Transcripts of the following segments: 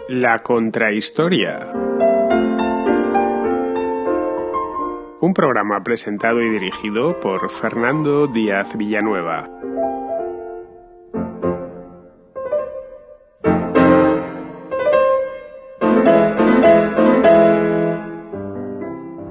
La Contrahistoria. Un programa presentado y dirigido por Fernando Díaz Villanueva.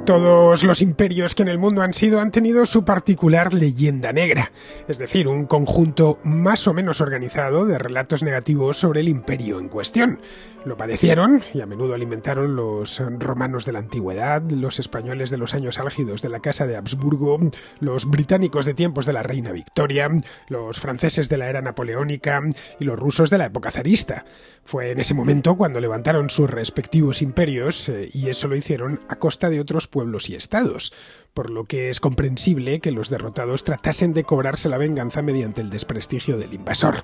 Todos los imperios que en el mundo han tenido su particular leyenda negra, es decir, un conjunto más o menos organizado de relatos negativos sobre el imperio en cuestión. Lo padecieron y a menudo alimentaron los romanos de la antigüedad, los españoles de los años álgidos de la Casa de Habsburgo, los británicos de tiempos de la reina Victoria, los franceses de la era napoleónica y los rusos de la época zarista. Fue en ese momento cuando levantaron sus respectivos imperios y eso lo hicieron a costa de otros pueblos y estados, por lo que es comprensible que los derrotados tratasen de cobrarse la venganza mediante el desprestigio del invasor.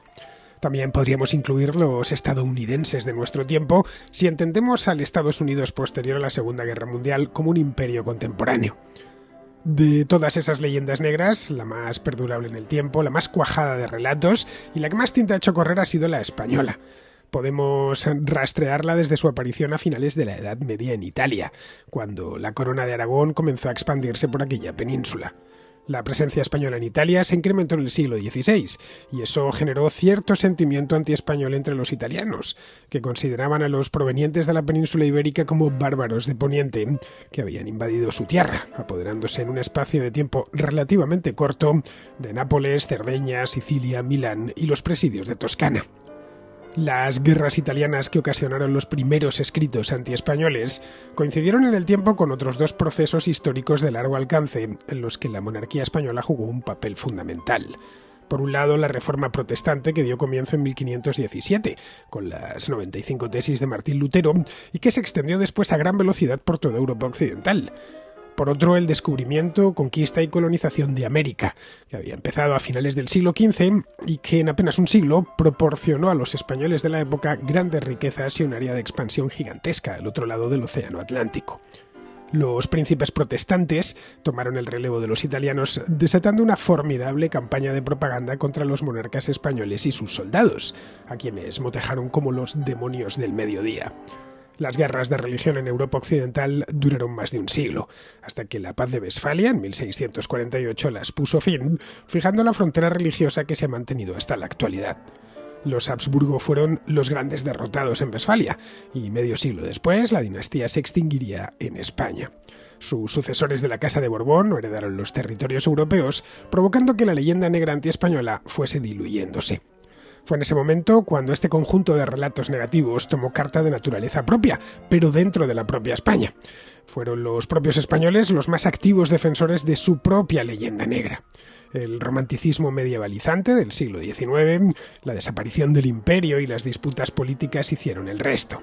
También podríamos incluir los estadounidenses de nuestro tiempo si entendemos al Estados Unidos posterior a la Segunda Guerra Mundial como un imperio contemporáneo. De todas esas leyendas negras, la más perdurable en el tiempo, la más cuajada de relatos y la que más tinta ha hecho correr ha sido la española. Podemos rastrearla desde su aparición a finales de la Edad Media en Italia, cuando la corona de Aragón comenzó a expandirse por aquella península. La presencia española en Italia se incrementó en el siglo XVI, y eso generó cierto sentimiento antiespañol entre los italianos, que consideraban a los provenientes de la península ibérica como bárbaros de Poniente, que habían invadido su tierra, apoderándose en un espacio de tiempo relativamente corto de Nápoles, Cerdeña, Sicilia, Milán y los presidios de Toscana. Las guerras italianas que ocasionaron los primeros escritos antiespañoles coincidieron en el tiempo con otros dos procesos históricos de largo alcance en los que la monarquía española jugó un papel fundamental. Por un lado, la Reforma Protestante, que dio comienzo en 1517, con las 95 tesis de Martín Lutero, y que se extendió después a gran velocidad por toda Europa occidental. Por otro, el descubrimiento, conquista y colonización de América, que había empezado a finales del siglo XV y que en apenas un siglo proporcionó a los españoles de la época grandes riquezas y un área de expansión gigantesca al otro lado del Océano Atlántico. Los príncipes protestantes tomaron el relevo de los italianos, desatando una formidable campaña de propaganda contra los monarcas españoles y sus soldados, a quienes motejaron como los demonios del mediodía. Las guerras de religión en Europa occidental duraron más de un siglo, hasta que la Paz de Westfalia, en 1648, las puso fin, fijando la frontera religiosa que se ha mantenido hasta la actualidad. Los Habsburgo fueron los grandes derrotados en Westfalia, y medio siglo después la dinastía se extinguiría en España. Sus sucesores de la Casa de Borbón heredaron los territorios europeos, provocando que la leyenda negra antiespañola fuese diluyéndose. Fue en ese momento cuando este conjunto de relatos negativos tomó carta de naturaleza propia, pero dentro de la propia España. Fueron los propios españoles los más activos defensores de su propia leyenda negra. El romanticismo medievalizante del siglo XIX, la desaparición del imperio y las disputas políticas hicieron el resto.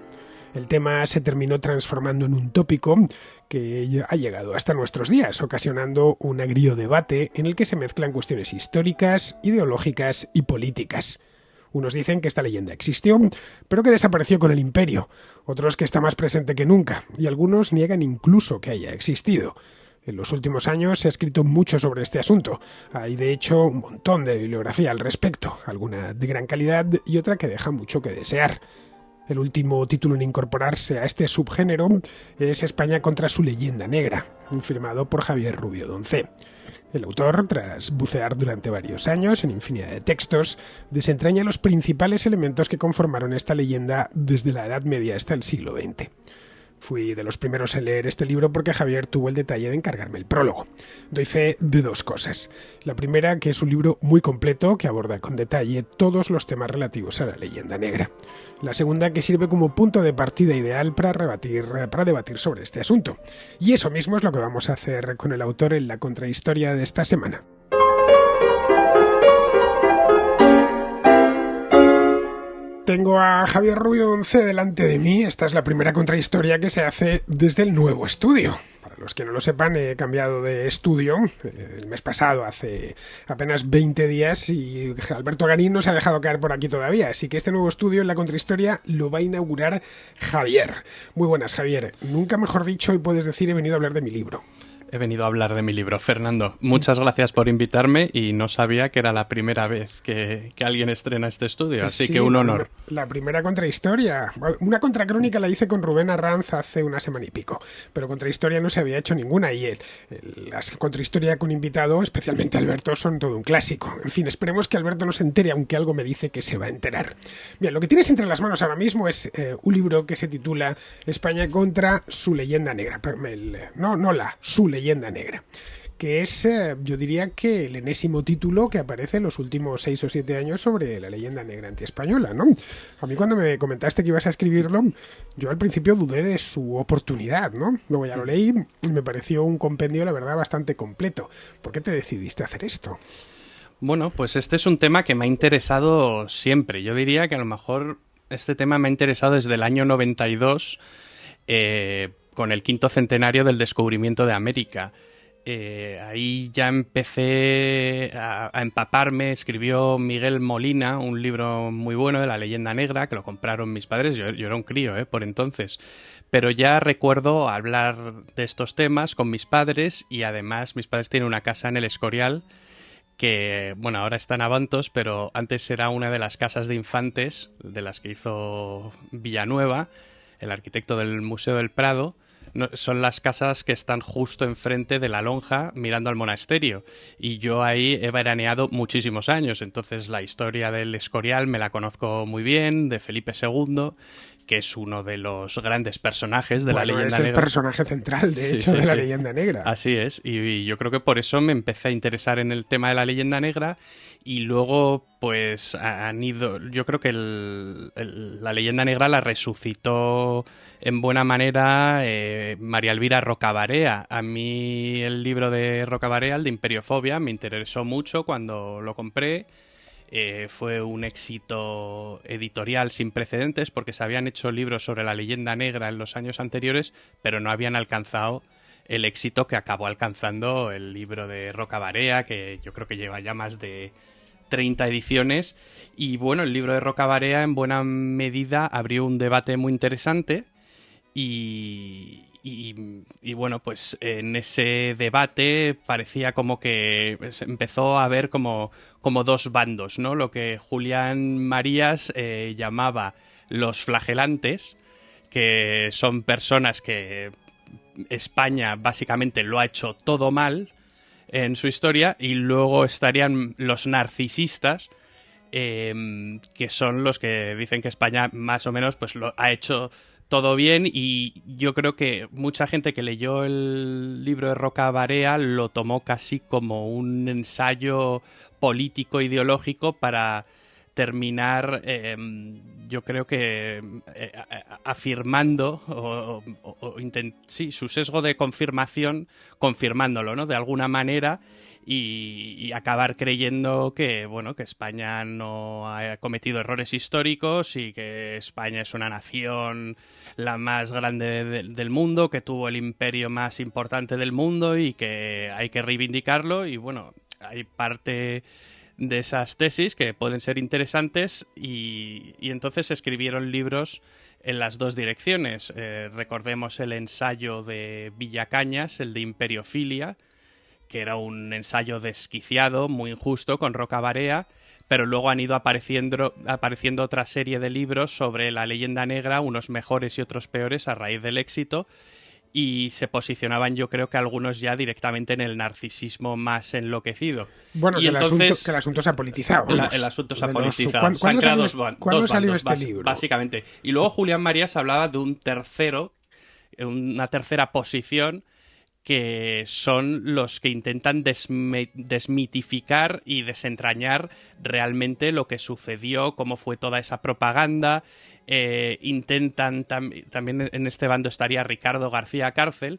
El tema se terminó transformando en un tópico que ha llegado hasta nuestros días, ocasionando un agrio debate en el que se mezclan cuestiones históricas, ideológicas y políticas. Unos dicen que esta leyenda existió, pero que desapareció con el imperio, otros que está más presente que nunca, y algunos niegan incluso que haya existido. En los últimos años se ha escrito mucho sobre este asunto. Hay, de hecho, un montón de bibliografía al respecto, alguna de gran calidad y otra que deja mucho que desear. El último título en incorporarse a este subgénero es España contra su leyenda negra, firmado por Javier Rubio Doncé. El autor, tras bucear durante varios años en infinidad de textos, desentraña los principales elementos que conformaron esta leyenda desde la Edad Media hasta el siglo XX. Fui de los primeros en leer este libro porque Javier tuvo el detalle de encargarme el prólogo. Doy fe de dos cosas. La primera, que es un libro muy completo que aborda con detalle todos los temas relativos a la leyenda negra. La segunda, que sirve como punto de partida ideal para debatir sobre este asunto. Y eso mismo es lo que vamos a hacer con el autor en la contrahistoria de esta semana. Tengo a Javier Rubio Doncé delante de mí. Esta es la primera contrahistoria que se hace desde el nuevo estudio. Para los que no lo sepan, he cambiado de estudio el mes pasado, hace apenas 20 días, y Alberto Garín no se ha dejado caer por aquí todavía. Así que este nuevo estudio en la contrahistoria lo va a inaugurar Javier. Muy buenas, Javier. Nunca mejor dicho, y puedes decir, he venido a hablar de mi libro. He venido a hablar de mi libro. Fernando, muchas gracias por invitarme y no sabía que era la primera vez que alguien estrena este estudio, así Sí, que un honor. La primera contrahistoria. Una contracrónica la hice con Rubén Arranz hace una semana y pico, pero contrahistoria no se había hecho ninguna y las contrahistoria con invitado, especialmente Alberto, son todo un clásico. En fin, esperemos que Alberto no se entere, aunque algo me dice que se va a enterar. Bien, lo que tienes entre las manos ahora mismo es un libro que se titula España contra su leyenda negra. Su leyenda negra, que es, yo diría que el enésimo título que aparece en los últimos 6 o 7 años sobre la leyenda negra antiespañola, ¿no? A mí cuando me comentaste que ibas a escribirlo, yo al principio dudé de su oportunidad, ¿no? Luego ya lo leí y me pareció un compendio, la verdad, bastante completo. ¿Por qué te decidiste a hacer esto? Bueno, pues este es un tema que me ha interesado siempre. Yo diría que a lo mejor este tema me ha interesado desde el año 92, con el 5º centenario del descubrimiento de América. Ahí ya empecé a empaparme. Escribió Miguel Molina un libro muy bueno de la leyenda negra, que lo compraron mis padres. Yo era un crío, por entonces. Pero ya recuerdo hablar de estos temas con mis padres, y además mis padres tienen una casa en el Escorial que, bueno, ahora está en Abantos, pero antes era una de las casas de infantes de las que hizo Villanueva, el arquitecto del Museo del Prado. No, son las casas que están justo enfrente de la lonja mirando al monasterio, y yo ahí he veraneado muchísimos años, entonces la historia del Escorial me la conozco muy bien, de Felipe II, que es uno de los grandes personajes de la leyenda negra. Es el personaje central, de hecho, de la leyenda negra. Así es, y yo creo que por eso me empecé a interesar en el tema de la leyenda negra, y luego pues han ido, yo creo que la leyenda negra la resucitó en buena manera María Elvira Rocabarea. A mí el libro de Rocabarea, el de Imperiofobia, me interesó mucho cuando lo compré. Fue un éxito editorial sin precedentes, porque se habían hecho libros sobre la leyenda negra en los años anteriores, pero no habían alcanzado el éxito que acabó alcanzando el libro de Rocabarea, que yo creo que lleva ya más de 30 ediciones. Y bueno, el libro de Rocabarea en buena medida abrió un debate muy interesante, y bueno, pues en ese debate parecía como que se empezó a ver como dos bandos, ¿no? Lo que Julián Marías llamaba los flagelantes, que son personas que España básicamente lo ha hecho todo mal en su historia, y luego estarían los narcisistas, que son los que dicen que España más o menos pues lo ha hecho todo bien. Y yo creo que mucha gente que leyó el libro de Rocabarea lo tomó casi como un ensayo político ideológico para terminar, yo creo que afirmando su sesgo de confirmación, confirmándolo, ¿no? De alguna manera, y acabar creyendo que, bueno, que España no ha cometido errores históricos, y que España es una nación la más grande del mundo, que tuvo el imperio más importante del mundo y que hay que reivindicarlo. Y bueno, hay parte de esas tesis que pueden ser interesantes, y entonces escribieron libros en las dos direcciones. Recordemos el ensayo de Villacañas, el de Imperiofilia, que era un ensayo desquiciado, muy injusto, con Rocabarea, pero luego han ido apareciendo otra serie de libros sobre la leyenda negra, unos mejores y otros peores a raíz del éxito, y se posicionaban, yo creo que algunos ya directamente en el narcisismo más enloquecido. Bueno, y que, entonces, que el asunto se ha politizado. El asunto se ha politizado. ¿Cuándo salió este libro? Básicamente. Y luego Julián Marías hablaba de una tercera posición, que son los que intentan desmitificar y desentrañar realmente lo que sucedió, cómo fue toda esa propaganda. Intentan también en este bando estaría Ricardo García Cárcel,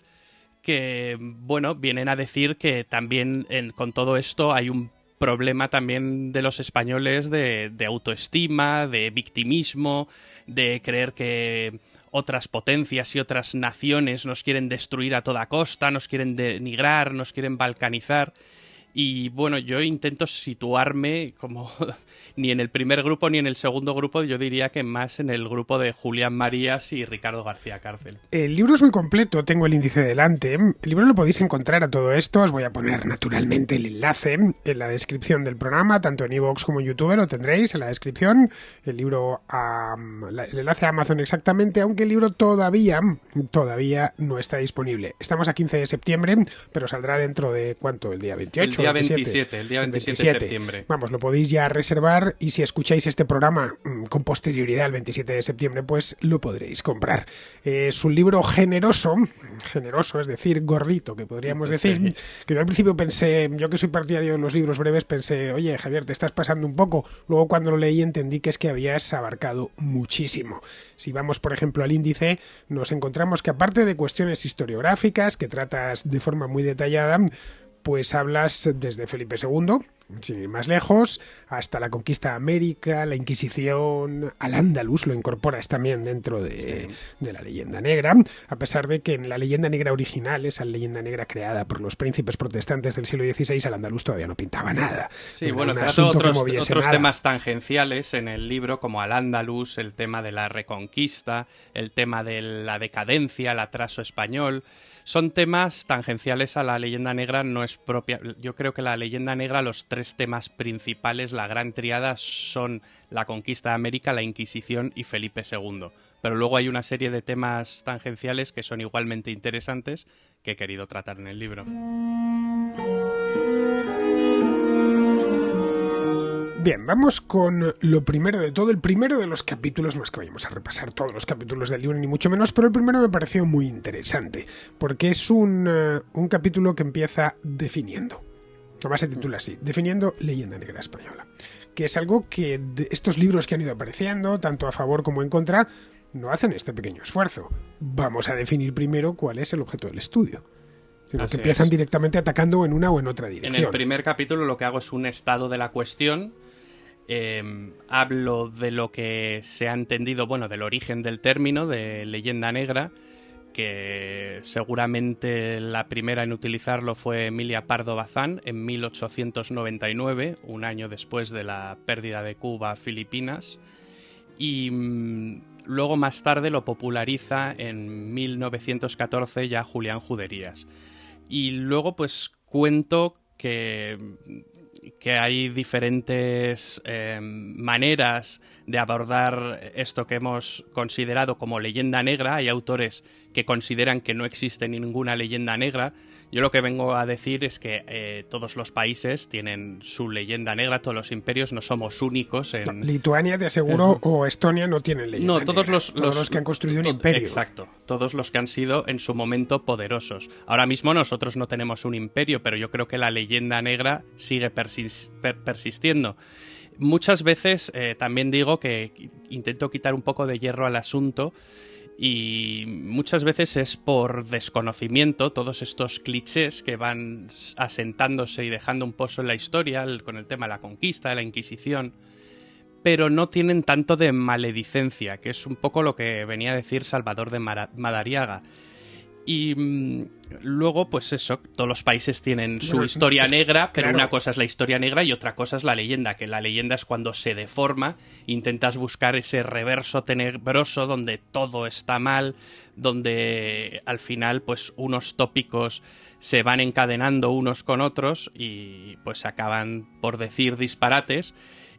que, bueno, vienen a decir que también con todo esto hay un problema también de los españoles de autoestima, de victimismo, de creer que otras potencias y otras naciones nos quieren destruir a toda costa, nos quieren denigrar, nos quieren balcanizar. Y bueno, yo intento situarme como ni en el primer grupo ni en el segundo grupo, yo diría que más en el grupo de Julián Marías y Ricardo García Cárcel. El libro es muy completo, tengo el índice delante. El libro lo podéis encontrar a todo esto, os voy a poner naturalmente el enlace en la descripción del programa, tanto en iVoox como en YouTube, lo tendréis en la descripción. El libro, el enlace a Amazon exactamente, aunque el libro todavía no está disponible. Estamos a 15 de septiembre, pero saldrá dentro de, ¿cuánto? ¿El día 28? El día 27 de septiembre. Vamos, lo podéis ya reservar y si escucháis este programa con posterioridad al 27 de septiembre, pues lo podréis comprar. Es un libro generoso, es decir, gordito, que podríamos decir. Sí. Que yo al principio pensé, yo que soy partidario de los libros breves, pensé, oye, Javier, te estás pasando un poco. Luego cuando lo leí entendí que es que habías abarcado muchísimo. Si vamos, por ejemplo, al índice, nos encontramos que aparte de cuestiones historiográficas que tratas de forma muy detallada, pues hablas desde Felipe II, sin ir más lejos, hasta la conquista de América, la Inquisición, al Andalus, lo incorporas también dentro de la leyenda negra, a pesar de que en la leyenda negra original, esa leyenda negra creada por los príncipes protestantes del siglo XVI, al Andalus todavía no pintaba nada. Sí, bueno, trato otros temas tangenciales en el libro, como al Andalus, el tema de la Reconquista, el tema de la decadencia, el atraso español. Son temas tangenciales a la leyenda negra, no es propia. Yo creo que la leyenda negra, los tres temas principales, la gran triada, son la conquista de América, la Inquisición y Felipe II. Pero luego hay una serie de temas tangenciales que son igualmente interesantes que he querido tratar en el libro. Bien, vamos con lo primero de todo, el primero de los capítulos, no es que vayamos a repasar todos los capítulos del libro ni mucho menos, pero el primero me pareció muy interesante, porque es un capítulo que empieza definiendo, además se titula así, definiendo leyenda negra española, que es algo que estos libros que han ido apareciendo, tanto a favor como en contra, no hacen este pequeño esfuerzo. Vamos a definir primero cuál es el objeto del estudio. Sino que empiezan directamente atacando en una o en otra dirección. En el primer capítulo lo que hago es un estado de la cuestión. Hablo de lo que se ha entendido, bueno, del origen del término de leyenda negra, que seguramente la primera en utilizarlo fue Emilia Pardo Bazán en 1899, un año después de la pérdida de Cuba a Filipinas, y luego más tarde lo populariza en 1914 ya Julián Juderías. Y luego pues cuento que hay diferentes maneras de abordar esto que hemos considerado como leyenda negra. Hay autores que consideran que no existe ninguna leyenda negra. Yo lo que vengo a decir es que todos los países tienen su leyenda negra, todos los imperios, no somos únicos en... Lituania, te aseguro, o Estonia no tienen leyenda negra. Todos los que han construido un imperio. Exacto, todos los que han sido en su momento poderosos. Ahora mismo nosotros no tenemos un imperio, pero yo creo que la leyenda negra sigue persistiendo. Muchas veces también digo que intento quitar un poco de hierro al asunto, y muchas veces es por desconocimiento, todos estos clichés que van asentándose y dejando un pozo en la historia con el tema de la conquista, de la Inquisición, pero no tienen tanto de maledicencia, que es un poco lo que venía a decir Salvador de Madariaga. Y luego, pues eso, todos los países tienen su historia negra, pero claro, una cosa es la historia negra y otra cosa es la leyenda, que la leyenda es cuando se deforma, intentas buscar ese reverso tenebroso donde todo está mal, donde al final pues unos tópicos se van encadenando unos con otros y pues acaban por decir disparates.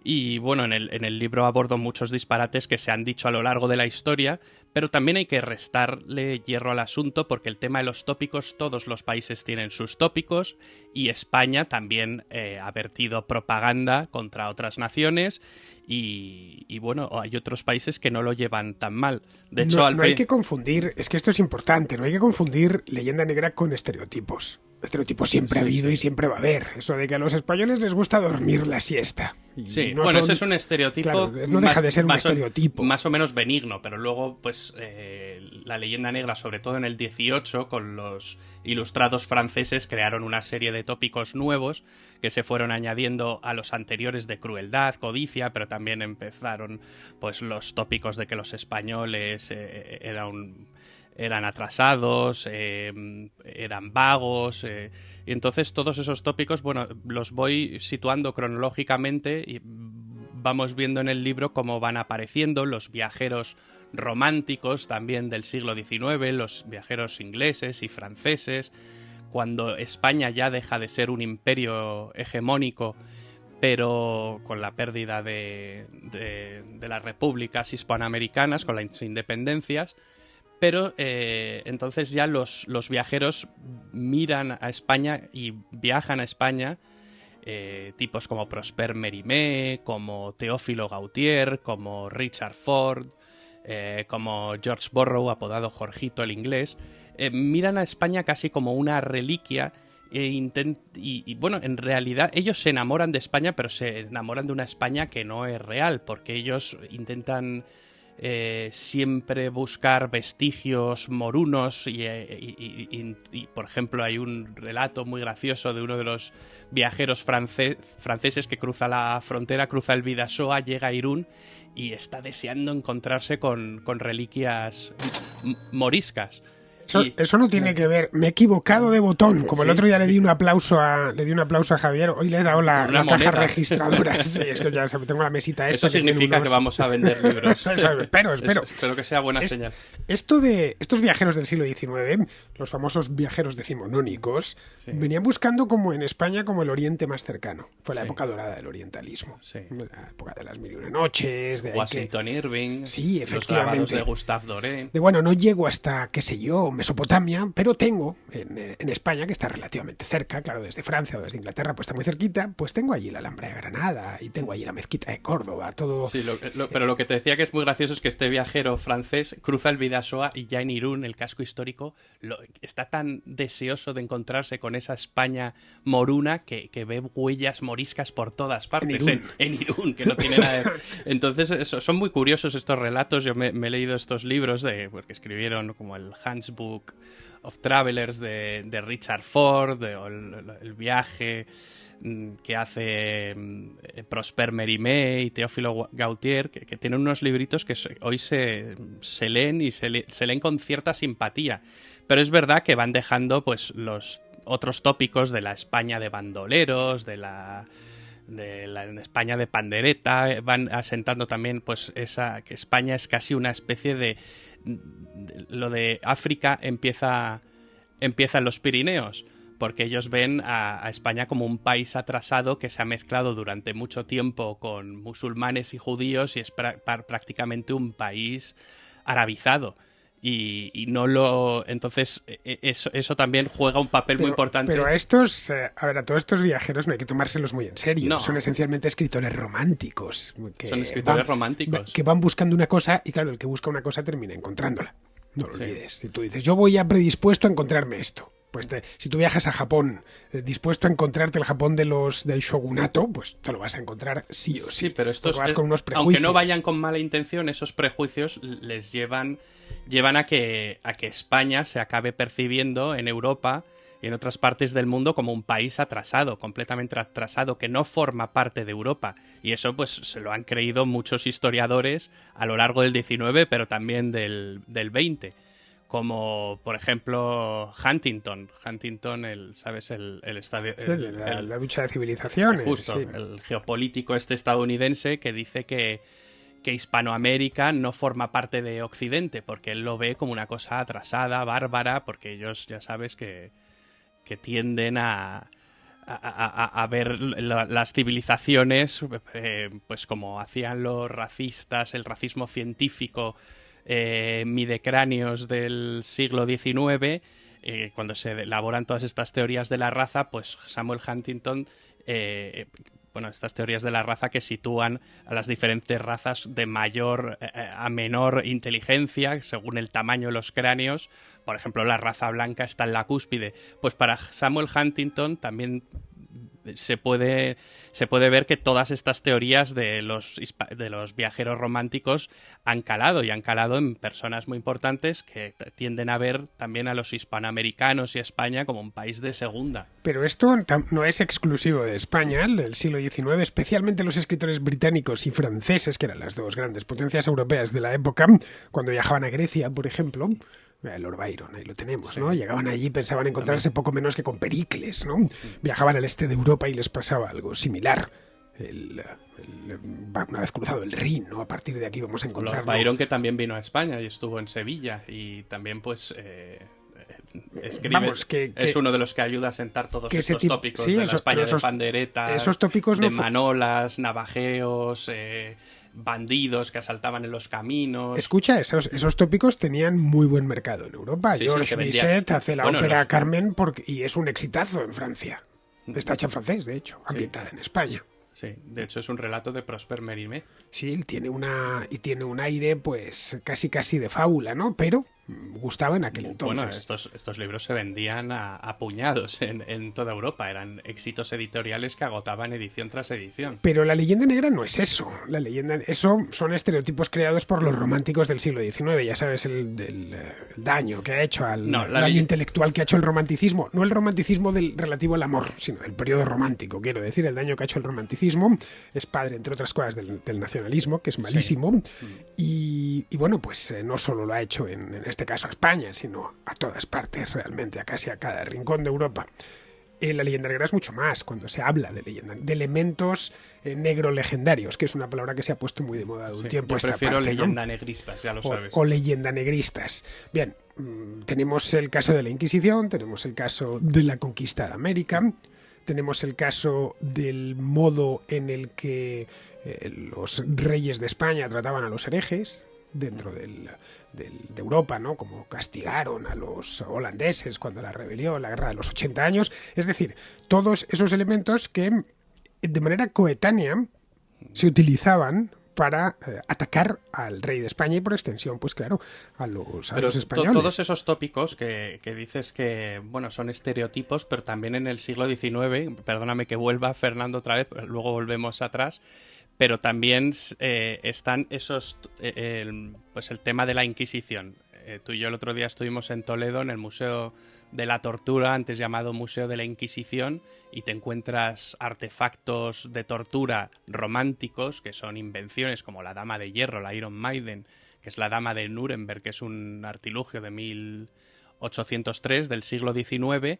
Y bueno, en el libro abordo muchos disparates que se han dicho a lo largo de la historia, pero también hay que restarle hierro al asunto porque el tema de los tópicos, todos los países tienen sus tópicos y España también ha vertido propaganda contra otras naciones y bueno, hay otros países que no lo llevan tan mal. De hecho, no hay que confundir, es que esto es importante, no hay que confundir leyenda negra con estereotipos. Estereotipos siempre ha habido y siempre va a haber. Eso de que a los españoles les gusta dormir la siesta. Sí, no bueno, ese es un estereotipo. Claro, no deja de ser un estereotipo. Más o menos benigno, pero luego, pues, la leyenda negra, sobre todo en el 18, con los ilustrados franceses, crearon una serie de tópicos nuevos que se fueron añadiendo a los anteriores de crueldad, codicia, pero también empezaron, pues, los tópicos de que los españoles eran atrasados, eran vagos, y entonces todos esos tópicos, bueno, los voy situando cronológicamente y vamos viendo en el libro cómo van apareciendo los viajeros románticos también del siglo XIX, los viajeros ingleses y franceses, cuando España ya deja de ser un imperio hegemónico, pero con la pérdida de las repúblicas hispanoamericanas, con las independencias. Pero entonces ya los viajeros miran a España y viajan a España, tipos como Prosper Mérimée, como Teófilo Gautier, como Richard Ford, como George Borrow, apodado Jorgito el inglés, miran a España casi como una reliquia y bueno, en realidad ellos se enamoran de España, pero se enamoran de una España que no es real, porque ellos intentan siempre buscar vestigios morunos y, por ejemplo, hay un relato muy gracioso de uno de los viajeros franceses que cruza la frontera, cruza el Bidasoa, llega a Irún y está deseando encontrarse con reliquias moriscas. Eso no tiene que ver. Me he equivocado de botón. Como el otro día le di un aplauso a Javier, hoy le he dado la caja registradora. Sí, es que ya tengo la mesita esta. Eso significa que vamos a vender libros. Espero. Espero que sea buena señal. Estos viajeros del siglo XIX, los famosos viajeros decimonónicos, venían buscando como en España como el Oriente más cercano. Fue la época dorada del orientalismo. Sí. La época de las mil y una noches. De Washington Irving. Sí, efectivamente. Los grabados de Gustave Doré. Bueno, no llego hasta, qué sé yo, Mesopotamia, pero tengo en España, que está relativamente cerca, claro, desde Francia o desde Inglaterra, pues está muy cerquita, pues tengo allí la Alhambra de Granada y tengo allí la Mezquita de Córdoba, todo... Sí, pero lo que te decía que es muy gracioso es que este viajero francés cruza el Bidasoa y ya en Irún, el casco histórico, está tan deseoso de encontrarse con esa España moruna que ve huellas moriscas por todas partes, en Irún, que no tiene nada de... Entonces, son muy curiosos estos relatos. Yo me he leído estos libros porque escribieron como el Handbook of Travelers de Richard Ford, el viaje que hace Prosper Mérimée y Teófilo Gautier, que tienen unos libritos que hoy se leen y se leen con cierta simpatía, pero es verdad que van dejando pues los otros tópicos de la España de bandoleros, de la España de pandereta, van asentando también pues que España es casi una especie de lo de África empieza en los Pirineos, porque ellos ven a España como un país atrasado que se ha mezclado durante mucho tiempo con musulmanes y judíos y es prácticamente un país arabizado. Y no lo... Entonces, eso también juega un papel muy importante. Pero a todos estos viajeros no hay que tomárselos muy en serio. No. Son esencialmente escritores románticos. Son escritores románticos. Que van buscando una cosa y, claro, el que busca una cosa termina encontrándola. No lo olvides. Si tú dices, yo voy ya predispuesto a encontrarme esto. Pues si tú viajas a Japón dispuesto a encontrarte el Japón del shogunato, pues te lo vas a encontrar sí o sí. Sí, pero estos vas con unos prejuicios. Aunque no vayan con mala intención, esos prejuicios les llevan a que España se acabe percibiendo en Europa y en otras partes del mundo como un país atrasado, completamente atrasado, que no forma parte de Europa. Y eso pues se lo han creído muchos historiadores a lo largo del XIX, pero también del XX. Como, por ejemplo, Huntington, ¿sabes? El estadio... la lucha de civilizaciones. Justo, sí. El geopolítico estadounidense que dice que Hispanoamérica no forma parte de Occidente, porque él lo ve como una cosa atrasada, bárbara, porque ellos ya sabes que tienden a ver las civilizaciones pues como hacían los racistas, el racismo científico... midecráneos del siglo XIX, cuando se elaboran todas estas teorías de la raza, pues Samuel Huntington, estas teorías de la raza que sitúan a las diferentes razas de mayor a menor inteligencia, según el tamaño de los cráneos. Por ejemplo, la raza blanca está en la cúspide. Pues para Samuel Huntington también se puede ver que todas estas teorías de los viajeros románticos han calado en personas muy importantes que tienden a ver también a los hispanoamericanos y a España como un país de segunda. Pero esto no es exclusivo de España, del siglo XIX, especialmente los escritores británicos y franceses, que eran las dos grandes potencias europeas de la época, cuando viajaban a Grecia, por ejemplo, Lord Byron, ahí lo tenemos, ¿no? Llegaban allí, pensaban encontrarse poco menos que con Pericles, ¿no? Viajaban al este de Europa y les pasaba algo similar. Una vez cruzado el Rin, ¿no? A partir de aquí vamos a encontrar... Lord Byron, que también vino a España y estuvo en Sevilla y también pues escribe, vamos, es uno de los que ayuda a sentar todos estos tópicos sí, de la España de panderetas, esos tópicos de manolas, navajeos, bandidos que asaltaban en los caminos. Escucha, esos tópicos tenían muy buen mercado en Europa. Georges Bizet hace la ópera Carmen y es un exitazo en Francia. Está hecha en francés, de hecho, ambientada en España. Sí, de hecho es un relato de Prosper Mérimée. Sí, tiene un aire pues casi de fábula, ¿no? Pero gustaba en aquel entonces. Bueno, estos libros se vendían a puñados en toda Europa. Eran éxitos editoriales que agotaban edición tras edición. Pero la leyenda negra no es eso. Eso son estereotipos creados por los románticos del siglo XIX. Ya sabes, el daño que ha hecho daño intelectual que ha hecho el romanticismo. No el romanticismo relativo al amor, sino el periodo romántico. Quiero decir, el daño que ha hecho el romanticismo es padre, entre otras cosas, del nacionalismo, que es malísimo. Sí. Y bueno, pues no solo lo ha hecho en este caso a España, sino a todas partes realmente, casi a cada rincón de Europa. La leyenda negra es mucho más cuando se habla de leyenda, de elementos negro legendarios, que es una palabra que se ha puesto muy de moda de un tiempo. Yo prefiero leyenda negristas, ya lo sabes. O leyenda negristas. Bien, tenemos el caso de la Inquisición, tenemos el caso de la conquista de América, tenemos el caso del modo en el que los reyes de España trataban a los herejes dentro de Europa, ¿no? Como castigaron a los holandeses cuando la rebelión, la guerra de los 80 años. Es decir, todos esos elementos que de manera coetánea se utilizaban para atacar al rey de España y por extensión, pues claro, a los españoles. Todos esos tópicos que dices que, bueno, son estereotipos, pero también en el siglo XIX, perdóname que vuelva Fernando otra vez, luego volvemos atrás, pero también están esos, pues el tema de la Inquisición. Tú y yo el otro día estuvimos en Toledo, en el Museo de la Tortura, antes llamado Museo de la Inquisición, y te encuentras artefactos de tortura románticos, que son invenciones como la Dama de Hierro, la Iron Maiden, que es la Dama de Nuremberg, que es un artilugio de 1803 del siglo XIX,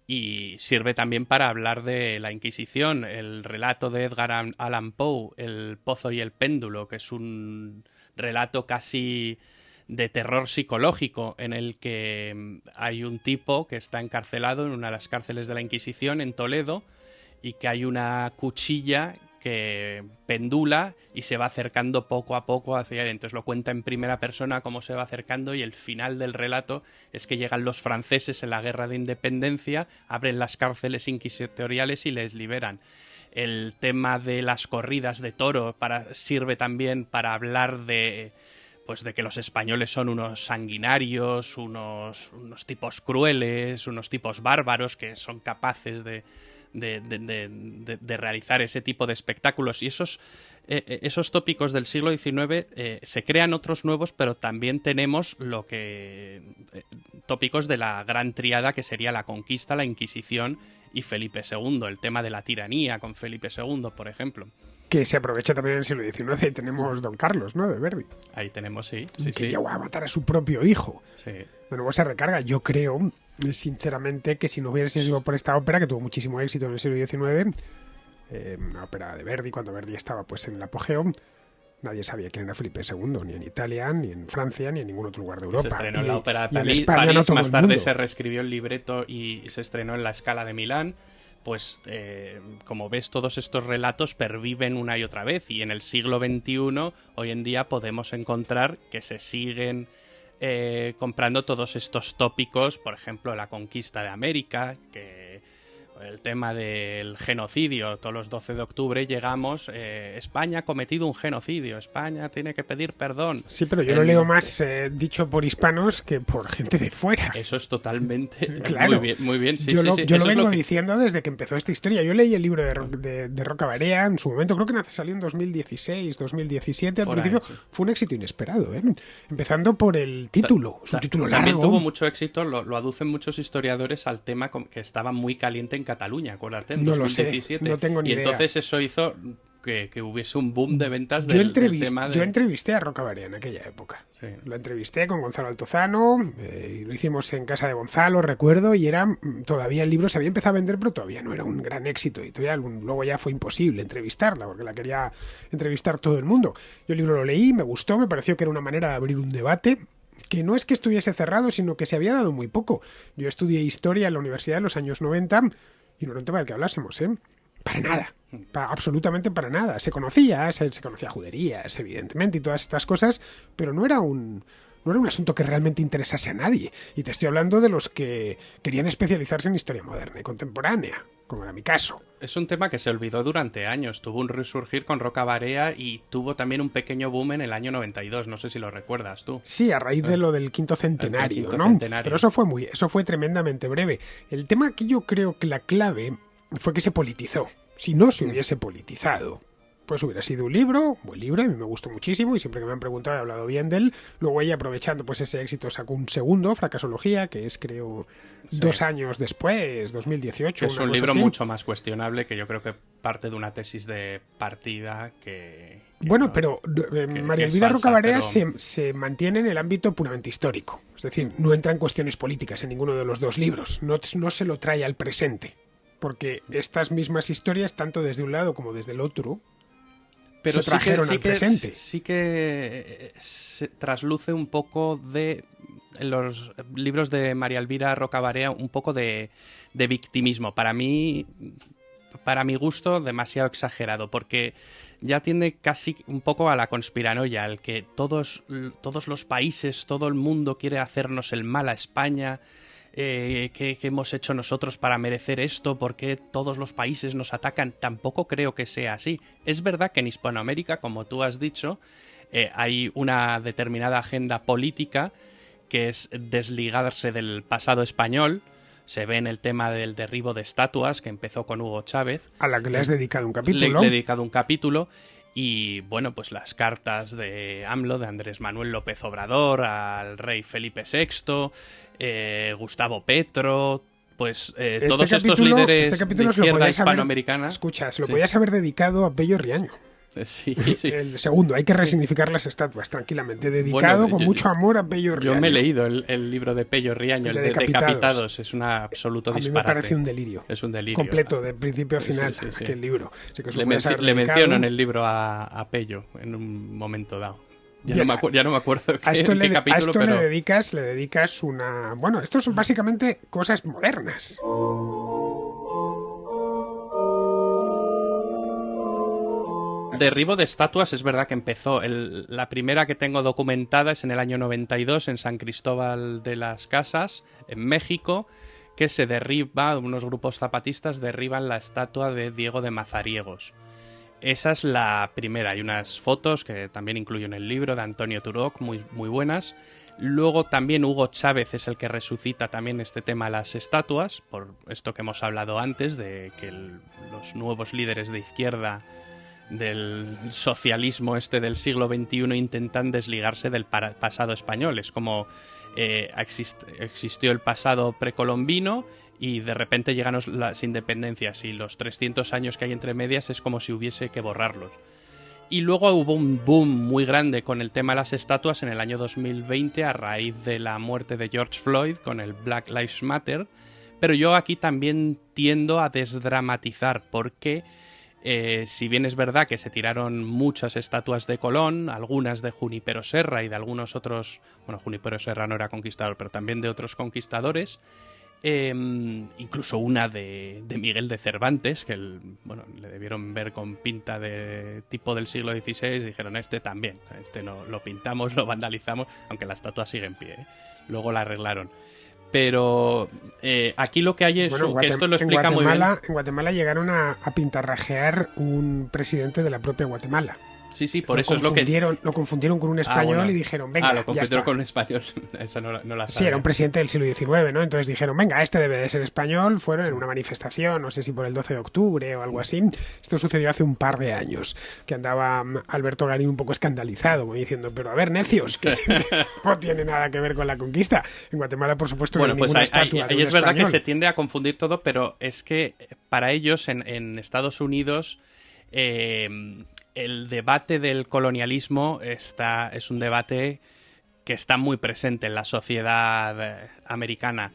y sirve también para hablar de la Inquisición. El relato de Edgar Allan Poe, El Pozo y el Péndulo, que es un relato casi de terror psicológico en el que hay un tipo que está encarcelado en una de las cárceles de la Inquisición en Toledo y que hay una cuchilla que pendula y se va acercando poco a poco hacia él. Entonces lo cuenta en primera persona cómo se va acercando y el final del relato es que llegan los franceses en la Guerra de Independencia, abren las cárceles inquisitoriales y les liberan. El tema de las corridas de toro sirve también para hablar de que los españoles son unos sanguinarios, unos tipos crueles, unos tipos bárbaros que son capaces de realizar ese tipo de espectáculos. Y esos tópicos del siglo XIX se crean otros nuevos, pero también tenemos tópicos de la gran triada que sería la conquista, la Inquisición y Felipe II, el tema de la tiranía con Felipe II, por ejemplo. Que se aprovecha también en el siglo XIX. Tenemos Don Carlos, ¿no? De Verdi. Ahí tenemos, sí. Que llegó a matar a su propio hijo. Sí. De nuevo se recarga. Yo creo, sinceramente, que si no hubiese sido por esta ópera, que tuvo muchísimo éxito en el siglo XIX, una ópera de Verdi, cuando Verdi estaba pues en el apogeo, nadie sabía quién era Felipe II, ni en Italia, ni en Francia, ni en ningún otro lugar de Europa. Se estrenó en la ópera de París, más tarde se reescribió el libreto y se estrenó en la Scala de Milán. Pues como ves, todos estos relatos perviven una y otra vez, y en el siglo XXI hoy en día podemos encontrar que se siguen comprando todos estos tópicos, por ejemplo la conquista de América, que el tema del genocidio, todos los 12 de octubre llegamos, España ha cometido un genocidio, España tiene que pedir perdón. Sí, pero yo lo leo más dicho por hispanos que por gente de fuera. Eso es totalmente... Claro. Muy bien. Sí, yo lo vengo es diciendo desde que empezó esta historia. Yo leí el libro de Roca Barea en su momento, creo que salió en 2016, 2017. Al principio fue un éxito inesperado, empezando por el título, su título largo. También tuvo mucho éxito, lo aducen muchos historiadores al tema que estaba muy caliente en Cataluña, acuérdate, en 2017. Lo sé, no tengo ni idea. Y entonces eso hizo que hubiese un boom de ventas del tema de... Yo entrevisté a Roca Barea en aquella época. Sí. Lo entrevisté con Gonzalo Altozano, y lo hicimos en casa de Gonzalo, recuerdo, y era todavía el libro se había empezado a vender, pero todavía no era un gran éxito editorial. Luego ya fue imposible entrevistarla, porque la quería entrevistar todo el mundo. Yo el libro lo leí, me gustó, me pareció que era una manera de abrir un debate que no es que estuviese cerrado, sino que se había dado muy poco. Yo estudié historia en la universidad en los años 90 y no era un tema del que hablásemos, ¿eh? Para nada, absolutamente para nada. Se conocía juderías, evidentemente, y todas estas cosas, pero no era un asunto que realmente interesase a nadie. Y te estoy hablando de los que querían especializarse en historia moderna y contemporánea, como era mi caso. Es un tema que se olvidó durante años. Tuvo un resurgir con Roca Barea y tuvo también un pequeño boom en el año 92. No sé si lo recuerdas tú. Sí, a raíz de lo del quinto centenario, ¿no? Pero eso fue tremendamente breve. El tema aquí yo creo que la clave fue que se politizó. Si no se hubiese politizado, pues hubiera sido un buen libro, a mí me gustó muchísimo y siempre que me han preguntado he hablado bien de él. Luego ella, aprovechando pues ese éxito, sacó un segundo, Fracasología, que es creo 2 años después, 2018. Es un libro mucho más cuestionable, que yo creo que parte de una tesis de partida que bueno, no, pero que María es Elvira falsa, Rocabarea pero... se mantiene en el ámbito puramente histórico. Es decir, no entra en cuestiones políticas en ninguno de los dos libros, no se lo trae al presente. Porque estas mismas historias, tanto desde un lado como desde el otro, pero se trajeron al presente. Sí que se trasluce un poco de los libros de María Elvira Rocabarea, un poco de victimismo. Para mi gusto, demasiado exagerado, porque ya tiende casi un poco a la conspiranoia, al que todos los países, todo el mundo quiere hacernos el mal a España. ¿Qué hemos hecho nosotros para merecer esto? ¿Por qué todos los países nos atacan? Tampoco creo que sea así. Es verdad que en Hispanoamérica, como tú has dicho, hay una determinada agenda política que es desligarse del pasado español. Se ve en el tema del derribo de estatuas, que empezó con Hugo Chávez. A la que le has dedicado un capítulo. Le he dedicado un capítulo. Y bueno, pues las cartas de AMLO, de Andrés Manuel López Obrador, al rey Felipe VI, Gustavo Petro, pues todos estos líderes de izquierda hispanoamericana. Escucha, se lo podías haber dedicado a Pello Riaño. Sí. El segundo, hay que resignificar las estatuas tranquilamente, dedicado con mucho amor a Pello Riaño. Yo me he leído el libro de Pello Riaño, el de Decapitados. Es un absoluto disparate. A mí me parece un delirio. Es un delirio. Completo, de principio a final, sí. Que el libro. Le menciono en el libro a Pello en un momento dado. Ya no me acuerdo a esto qué capítulo, a esto pero... le dedicas una... Bueno, estos son básicamente cosas modernas. Derribo de estatuas es verdad que empezó. La primera que tengo documentada es en el año 92 en San Cristóbal de las Casas, en México, que se derriba, unos grupos zapatistas derriban la estatua de Diego de Mazariegos. Esa es la primera. Hay unas fotos que también incluyo en el libro de Antonio Turoc, muy, muy buenas. Luego también Hugo Chávez es el que resucita también este tema de las estatuas, por esto que hemos hablado antes, de que los nuevos líderes de izquierda del socialismo del siglo XXI intentan desligarse del pasado español. Es como existió el pasado precolombino y de repente llegan las independencias y los 300 años que hay entre medias es como si hubiese que borrarlos. Y luego hubo un boom muy grande con el tema de las estatuas en el año 2020 a raíz de la muerte de George Floyd con el Black Lives Matter, pero yo aquí también tiendo a desdramatizar porque si bien es verdad que se tiraron muchas estatuas de Colón, algunas de Junípero Serra y de algunos otros, bueno, Junípero Serra no era conquistador, pero también de otros conquistadores, incluso una de Miguel de Cervantes, que le debieron ver con pinta de tipo del siglo XVI, dijeron también, no lo pintamos, lo vandalizamos, aunque la estatua sigue en pie, luego la arreglaron. Pero aquí lo que hay es que esto lo explica muy bien. En Guatemala llegaron a pintarrajear un presidente de la propia Guatemala. Sí, por eso es lo que... Lo confundieron con un español y dijeron, venga, lo confundieron con un español. Eso no la sabía. Sí, era un presidente del siglo XIX, ¿no? Entonces dijeron, venga, este debe de ser español. Fueron en una manifestación, no sé si por el 12 de octubre o algo así. Esto sucedió hace un par de años, que andaba Alberto Garín un poco escandalizado, como diciendo, pero a ver, necios, que no tiene nada que ver con la conquista. En Guatemala, por supuesto, no hay ninguna estatua de un es verdad español. Que se tiende a confundir todo, pero es que para ellos en Estados Unidos el debate del colonialismo es un debate que está muy presente en la sociedad americana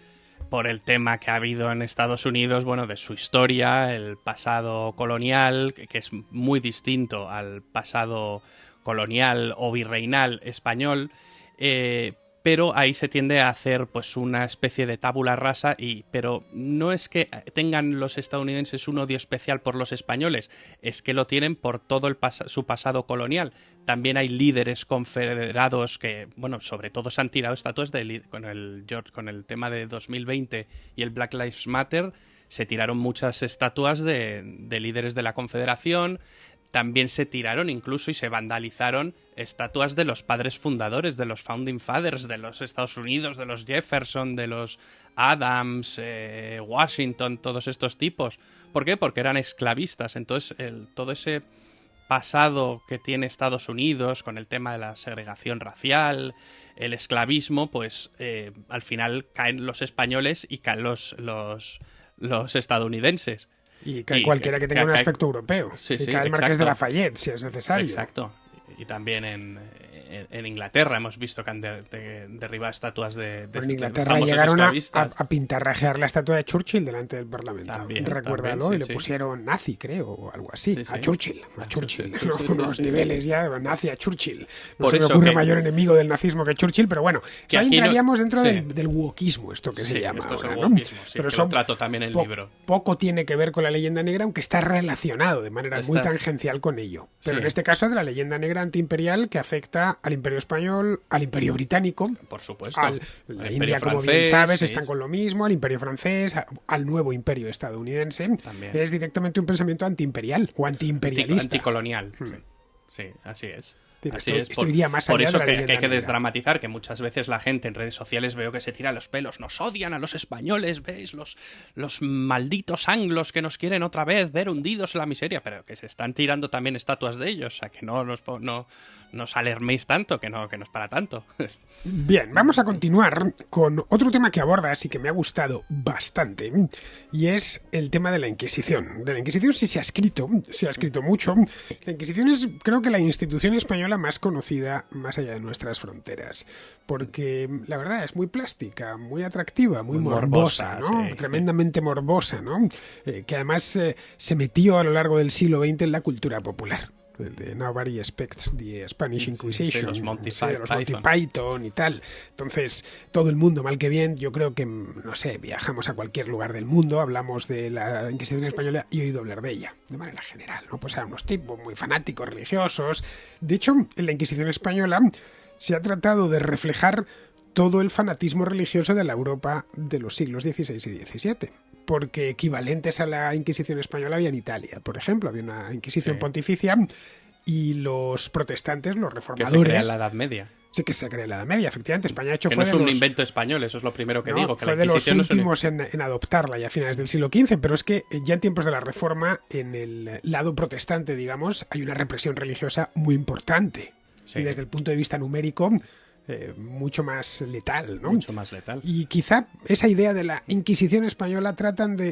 por el tema que ha habido en Estados Unidos, bueno, de su historia, el pasado colonial, que es muy distinto al pasado colonial o virreinal español, pero ahí se tiende a hacer pues una especie de tabula rasa, pero no es que tengan los estadounidenses un odio especial por los españoles, es que lo tienen por todo su pasado colonial. También hay líderes confederados que, bueno, sobre todo se han tirado estatuas con el tema de 2020 y el Black Lives Matter, se tiraron muchas estatuas de líderes de la Confederación. También se tiraron incluso y se vandalizaron estatuas de los padres fundadores, de los Founding Fathers de los Estados Unidos, de los Jefferson, de los Adams, Washington, todos estos tipos. ¿Por qué? Porque eran esclavistas. Entonces, todo ese pasado que tiene Estados Unidos con el tema de la segregación racial, el esclavismo, pues al final caen los españoles y caen los estadounidenses. Y cualquiera que tenga un aspecto europeo. Sí, y cae el Marqués de Lafayette, si es necesario. Exacto. Y también en Inglaterra hemos visto que han derribado estatuas de en Inglaterra famosos llegaron esclavistas. a pintarrajear la estatua de Churchill delante del Parlamento. Recuérdalo, sí, y le pusieron nazi, creo, o algo así. Sí, sí. A Churchill. Sí, unos niveles ya, nazi a Churchill. No Por se me eso ocurre que, mayor enemigo del nazismo que Churchill, pero bueno, que ahí entraríamos dentro sí. del wokismo, esto que se llama esto ahora, es el ¿no? wokismo, sí, pero que lo trato también en el libro. Poco tiene que ver con la leyenda negra, aunque está relacionado de manera muy tangencial con ello. Pero en este caso de la leyenda negra antiimperial que afecta al Imperio Español, al Imperio Británico, por supuesto, la India, como bien sabes, están con lo mismo, al Imperio francés, al nuevo Imperio estadounidense. También. Es directamente un pensamiento antiimperial o antiimperialista. Anticolonial. Sí, así es. Así es. Esto iría más por allá eso de la leyenda que hay que negra. desdramatizar, que muchas veces la gente en redes sociales veo que se tira los pelos. Nos odian a los españoles, ¿veis? Los malditos anglos que nos quieren otra vez ver hundidos en la miseria, pero que se están tirando también estatuas de ellos. O sea, que no os alarméis tanto, que no es para tanto. Bien, vamos a continuar con otro tema que abordas y que me ha gustado bastante, y es el tema de la Inquisición. De la Inquisición sí se ha escrito mucho. La Inquisición es, creo que, la institución española más conocida más allá de nuestras fronteras, porque la verdad es muy plástica, muy atractiva, muy morbosa, ¿no? Sí. Tremendamente morbosa, ¿no? Que además se metió a lo largo del siglo XX en la cultura popular. El de Nobody Expects the Spanish Inquisition, los Monty Python y tal. Entonces, todo el mundo, mal que bien, yo creo que, no sé, viajamos a cualquier lugar del mundo, hablamos de la Inquisición española y he oído hablar de ella, de manera general, ¿no? Pues eran unos tipos muy fanáticos, religiosos. De hecho, en la Inquisición española se ha tratado de reflejar todo el fanatismo religioso de la Europa de los siglos XVI y XVII. Porque equivalentes a la Inquisición española había en Italia, por ejemplo, había una Inquisición pontificia y los protestantes, los reformadores... Que se crea en la Edad Media. Sí, que se crea en la Edad Media, efectivamente. España, de hecho, que fue no es un invento español, eso es lo primero que digo. Que fue de los últimos en adoptarla ya a finales del siglo XV, pero es que ya en tiempos de la Reforma, en el lado protestante, digamos, hay una represión religiosa muy importante. Sí. Y desde el punto de vista numérico... mucho más letal, ¿no? Mucho más letal. Y quizá esa idea de la Inquisición española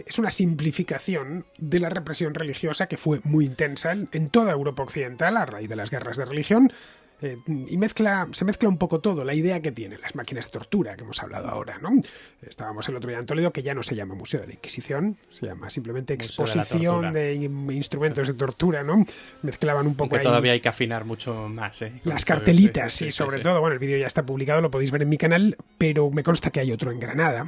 es una simplificación de la represión religiosa que fue muy intensa en toda Europa occidental a raíz de las guerras de religión. Y se mezcla un poco todo, la idea que tienen las máquinas de tortura que hemos hablado ahora, ¿no? Estábamos el otro día en Toledo, que ya no se llama Museo de la Inquisición, se llama simplemente Exposición de Instrumentos de Tortura, ¿no? Mezclaban un poco ahí. Todavía hay que afinar mucho más, ¿eh? Las cartelitas, sí, sobre todo. Bueno, el vídeo ya está publicado, lo podéis ver en mi canal, pero me consta que hay otro en Granada.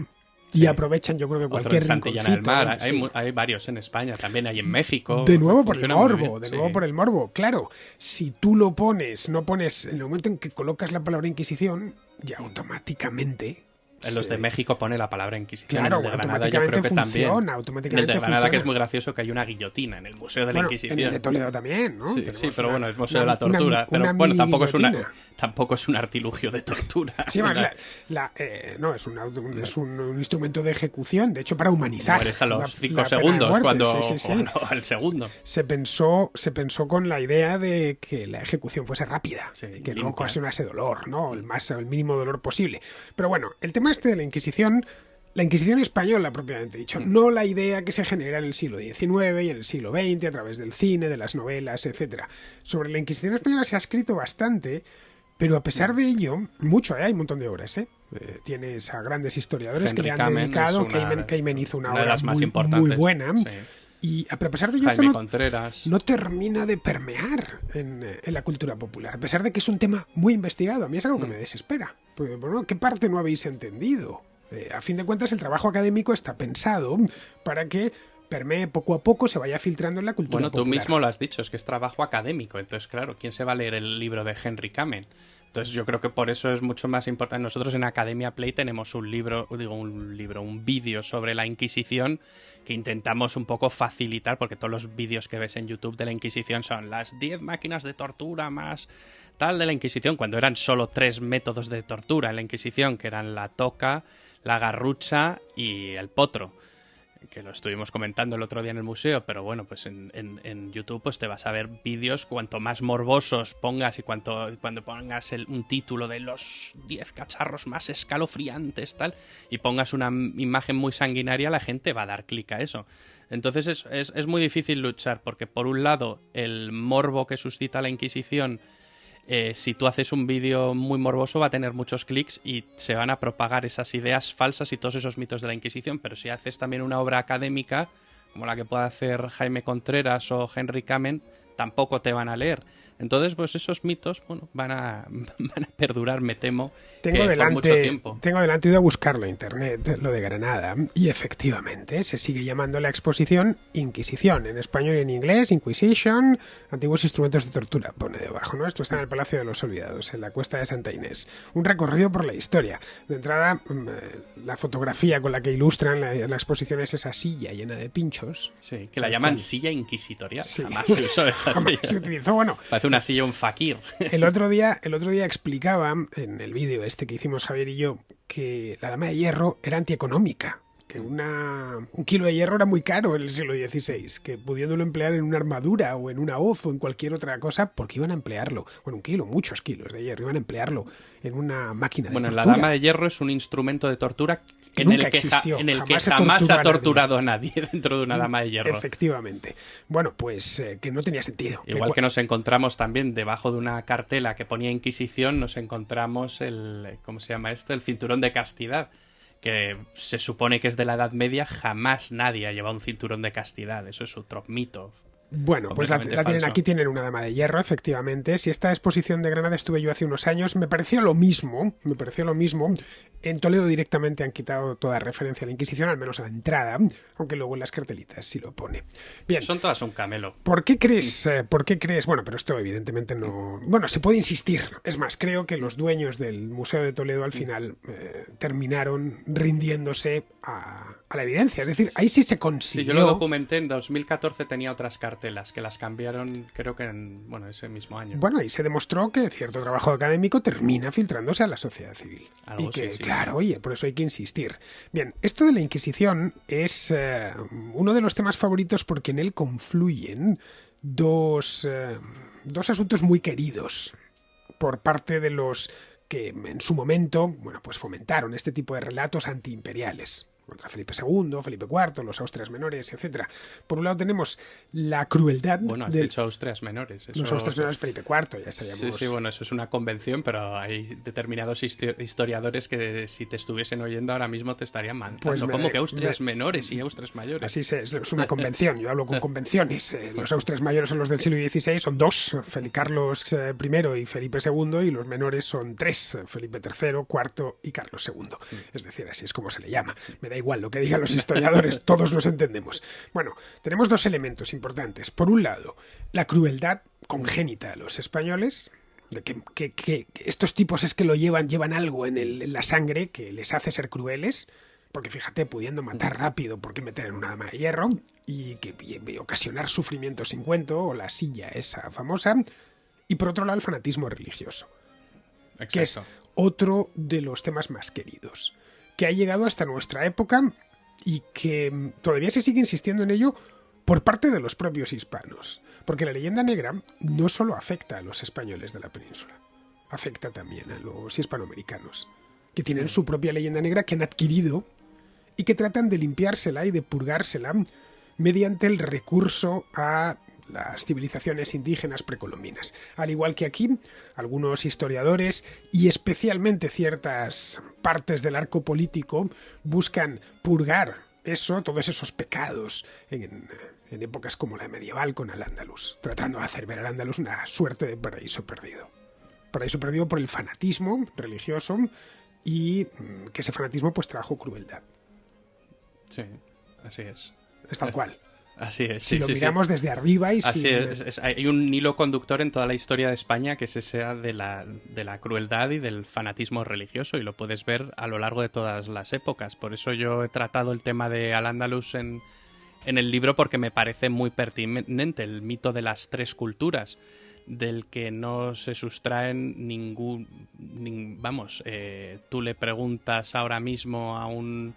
Y aprovechan, yo creo que cualquier Santillana del Mar. Sí. Hay varios en España, también hay en México. De nuevo por el morbo, claro. Si tú no pones, en el momento en que colocas la palabra Inquisición, ya automáticamente... En los de México pone la palabra Inquisición. Claro, en el de Granada yo creo que también. Automáticamente el de Granada, funciona. que es muy gracioso, que hay una guillotina en el Museo de la Inquisición. En el de Toledo también, ¿no? Sí, pero bueno, es Museo de la Tortura. Pero bueno, tampoco es un artilugio de tortura. Sí, no, es un instrumento de ejecución, de hecho, para humanizar. Mueres a los 5 segundos, cuando al segundo. Se pensó con la idea de que la ejecución fuese rápida, que no ocasionase dolor, ¿no? El mínimo dolor posible. Pero bueno, el tema de la Inquisición La Inquisición española, propiamente dicho, no la idea que se genera en el siglo XIX y en el siglo XX a través del cine, de las novelas, etcétera. Sobre la Inquisición española se ha escrito bastante, pero a pesar de ello, mucho, hay un montón de obras, tienes a grandes historiadores Henry que le han Kamen dedicado. Kamen hizo una obra muy buena. Sí. A pesar de ello, esto no termina de permear en la cultura popular, a pesar de que es un tema muy investigado. A mí es algo que me desespera. Porque, bueno, ¿qué parte no habéis entendido? A fin de cuentas, el trabajo académico está pensado para que permee poco a poco, se vaya filtrando en la cultura popular. Bueno, tú mismo lo has dicho, es que es trabajo académico. Entonces, claro, ¿quién se va a leer el libro de Henry Kamen? Entonces yo creo que por eso es mucho más importante. Nosotros en Academia Play tenemos un vídeo sobre la Inquisición que intentamos un poco facilitar, porque todos los vídeos que ves en YouTube de la Inquisición son las 10 máquinas de tortura más tal de la Inquisición, cuando eran solo 3 métodos de tortura en la Inquisición, que eran la toca, la garrucha y el potro, que lo estuvimos comentando el otro día en el museo, pero bueno, pues en YouTube pues te vas a ver vídeos, cuanto más morbosos pongas y cuando pongas un título de los 10 cacharros más escalofriantes, tal, y pongas una imagen muy sanguinaria, la gente va a dar clic a eso. Entonces es muy difícil luchar, porque por un lado el morbo que suscita la Inquisición, si tú haces un vídeo muy morboso va a tener muchos clics y se van a propagar esas ideas falsas y todos esos mitos de la Inquisición, pero si haces también una obra académica como la que puede hacer Jaime Contreras o Henry Kamen, tampoco te van a leer. Entonces, pues esos mitos, bueno, van a perdurar, me temo, por mucho tiempo. Tengo delante de buscarlo en internet, lo de Granada, y efectivamente se sigue llamando la exposición Inquisición, en español y en inglés, Inquisition, antiguos instrumentos de tortura, pone debajo, ¿no? Esto está en el Palacio de los Olvidados, en la Cuesta de Santa Inés. Un recorrido por la historia. De entrada, la fotografía con la que ilustran la exposición es esa silla llena de pinchos. Sí, que la llaman silla inquisitorial. Sí. Jamás se usó esa silla. Se utilizó, bueno... Parece una silla un fakir. El otro día explicaba en el vídeo este que hicimos Javier y yo que la dama de hierro era antieconómica, que un kilo de hierro era muy caro en el siglo XVI, que pudiéndolo emplear en una armadura o en una hoz o en cualquier otra cosa, porque iban a emplearlo, bueno, muchos kilos de hierro, iban a emplearlo en una máquina de tortura. Bueno, la dama de hierro es un instrumento de tortura en el que jamás se ha torturado a nadie dentro de una dama de hierro. Efectivamente. Bueno, pues que no tenía sentido. Igual que nos encontramos también debajo de una cartela que ponía Inquisición, nos encontramos ¿cómo se llama esto? El cinturón de castidad, que se supone que es de la Edad Media. Jamás nadie ha llevado un cinturón de castidad. Eso es otro mito. Bueno, pues la tienen aquí, tienen una dama de hierro, efectivamente. Si esta exposición de Granada estuve yo hace unos años, me pareció lo mismo. En Toledo directamente han quitado toda referencia a la Inquisición, al menos a la entrada, aunque luego en las cartelitas sí lo pone. Bien. Son todas un camelo. ¿Por qué crees? Bueno, pero esto evidentemente no... Bueno, se puede insistir. Es más, creo que los dueños del Museo de Toledo al final terminaron rindiéndose a la evidencia. Es decir, ahí sí se consiguió... Sí, yo lo documenté. En 2014 tenía otras cartelas que las cambiaron, creo que en ese mismo año. Bueno, ahí se demostró que cierto trabajo académico termina filtrándose a la sociedad civil. Algo, y que, sí. Claro, oye, por eso hay que insistir. Bien, esto de la Inquisición es uno de los temas favoritos porque en él confluyen dos asuntos muy queridos por parte de los que en su momento, bueno, pues fomentaron este tipo de relatos antiimperiales. Contra Felipe II, Felipe IV, los Austrias menores, etcétera. Por un lado tenemos la crueldad... Bueno, has dicho Austrias menores. Los Austrias menores, Felipe IV, ya estaríamos... Sí, bueno, eso es una convención, pero hay determinados historiadores que si te estuviesen oyendo ahora mismo te estarían mandando. Pues ¿cómo que Austrias menores y Austrias mayores? Así es una convención, yo hablo con convenciones. Los Austrias mayores son los del siglo XVI, son 2, Carlos I y Felipe II, y los menores son 3, Felipe III, IV y Carlos II. Es decir, así es como se le llama. Me da igual lo que digan los historiadores, todos los entendemos. Bueno, tenemos dos elementos importantes. Por un lado, la crueldad congénita a los españoles, de que estos tipos es que llevan algo en la sangre que les hace ser crueles, porque fíjate, pudiendo matar rápido, ¿por qué meter en una dama de hierro? Y ocasionar sufrimiento sin cuento, o la silla esa famosa. Y por otro lado, el fanatismo religioso. Exacto. Que es otro de los temas más queridos, que ha llegado hasta nuestra época y que todavía se sigue insistiendo en ello por parte de los propios hispanos. Porque la leyenda negra no solo afecta a los españoles de la península, afecta también a los hispanoamericanos, que tienen su propia leyenda negra que han adquirido y que tratan de limpiársela y de purgársela mediante el recurso a las civilizaciones indígenas precolombinas. Al igual que aquí, algunos historiadores y especialmente ciertas partes del arco político buscan purgar todos esos pecados en épocas como la medieval con Al-Ándalus, tratando de hacer ver al Andalus una suerte de paraíso perdido. Paraíso perdido por el fanatismo religioso y que ese fanatismo pues trajo crueldad. Sí, así es. Es tal cual. Así es. Si lo miramos desde arriba y así es. Hay un hilo conductor en toda la historia de España que es ese de la crueldad y del fanatismo religioso, y lo puedes ver a lo largo de todas las épocas. Por eso yo he tratado el tema de Al-Ándalus en el libro, porque me parece muy pertinente el mito de las tres culturas, del que no se sustraen tú le preguntas ahora mismo a un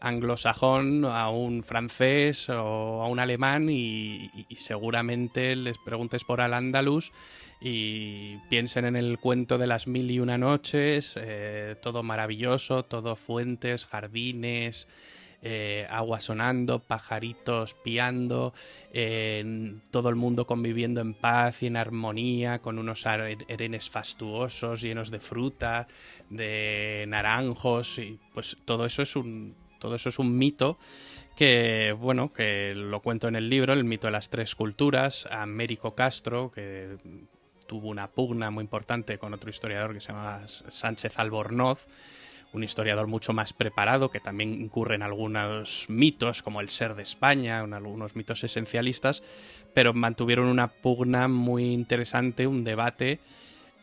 anglosajón, a un francés o a un alemán y seguramente les preguntes por Al-Ándalus y piensen en el cuento de las 1001 noches, todo maravilloso, todo fuentes, jardines, agua sonando, pajaritos piando, todo el mundo conviviendo en paz y en armonía, con unos arenes fastuosos llenos de fruta, de naranjos, y pues todo eso es un mito que, bueno, que lo cuento en el libro, el mito de las tres culturas. Américo Castro, que tuvo una pugna muy importante con otro historiador que se llama Sánchez Albornoz, un historiador mucho más preparado, que también incurre en algunos mitos, como el ser de España, en algunos mitos esencialistas, pero mantuvieron una pugna muy interesante, un debate,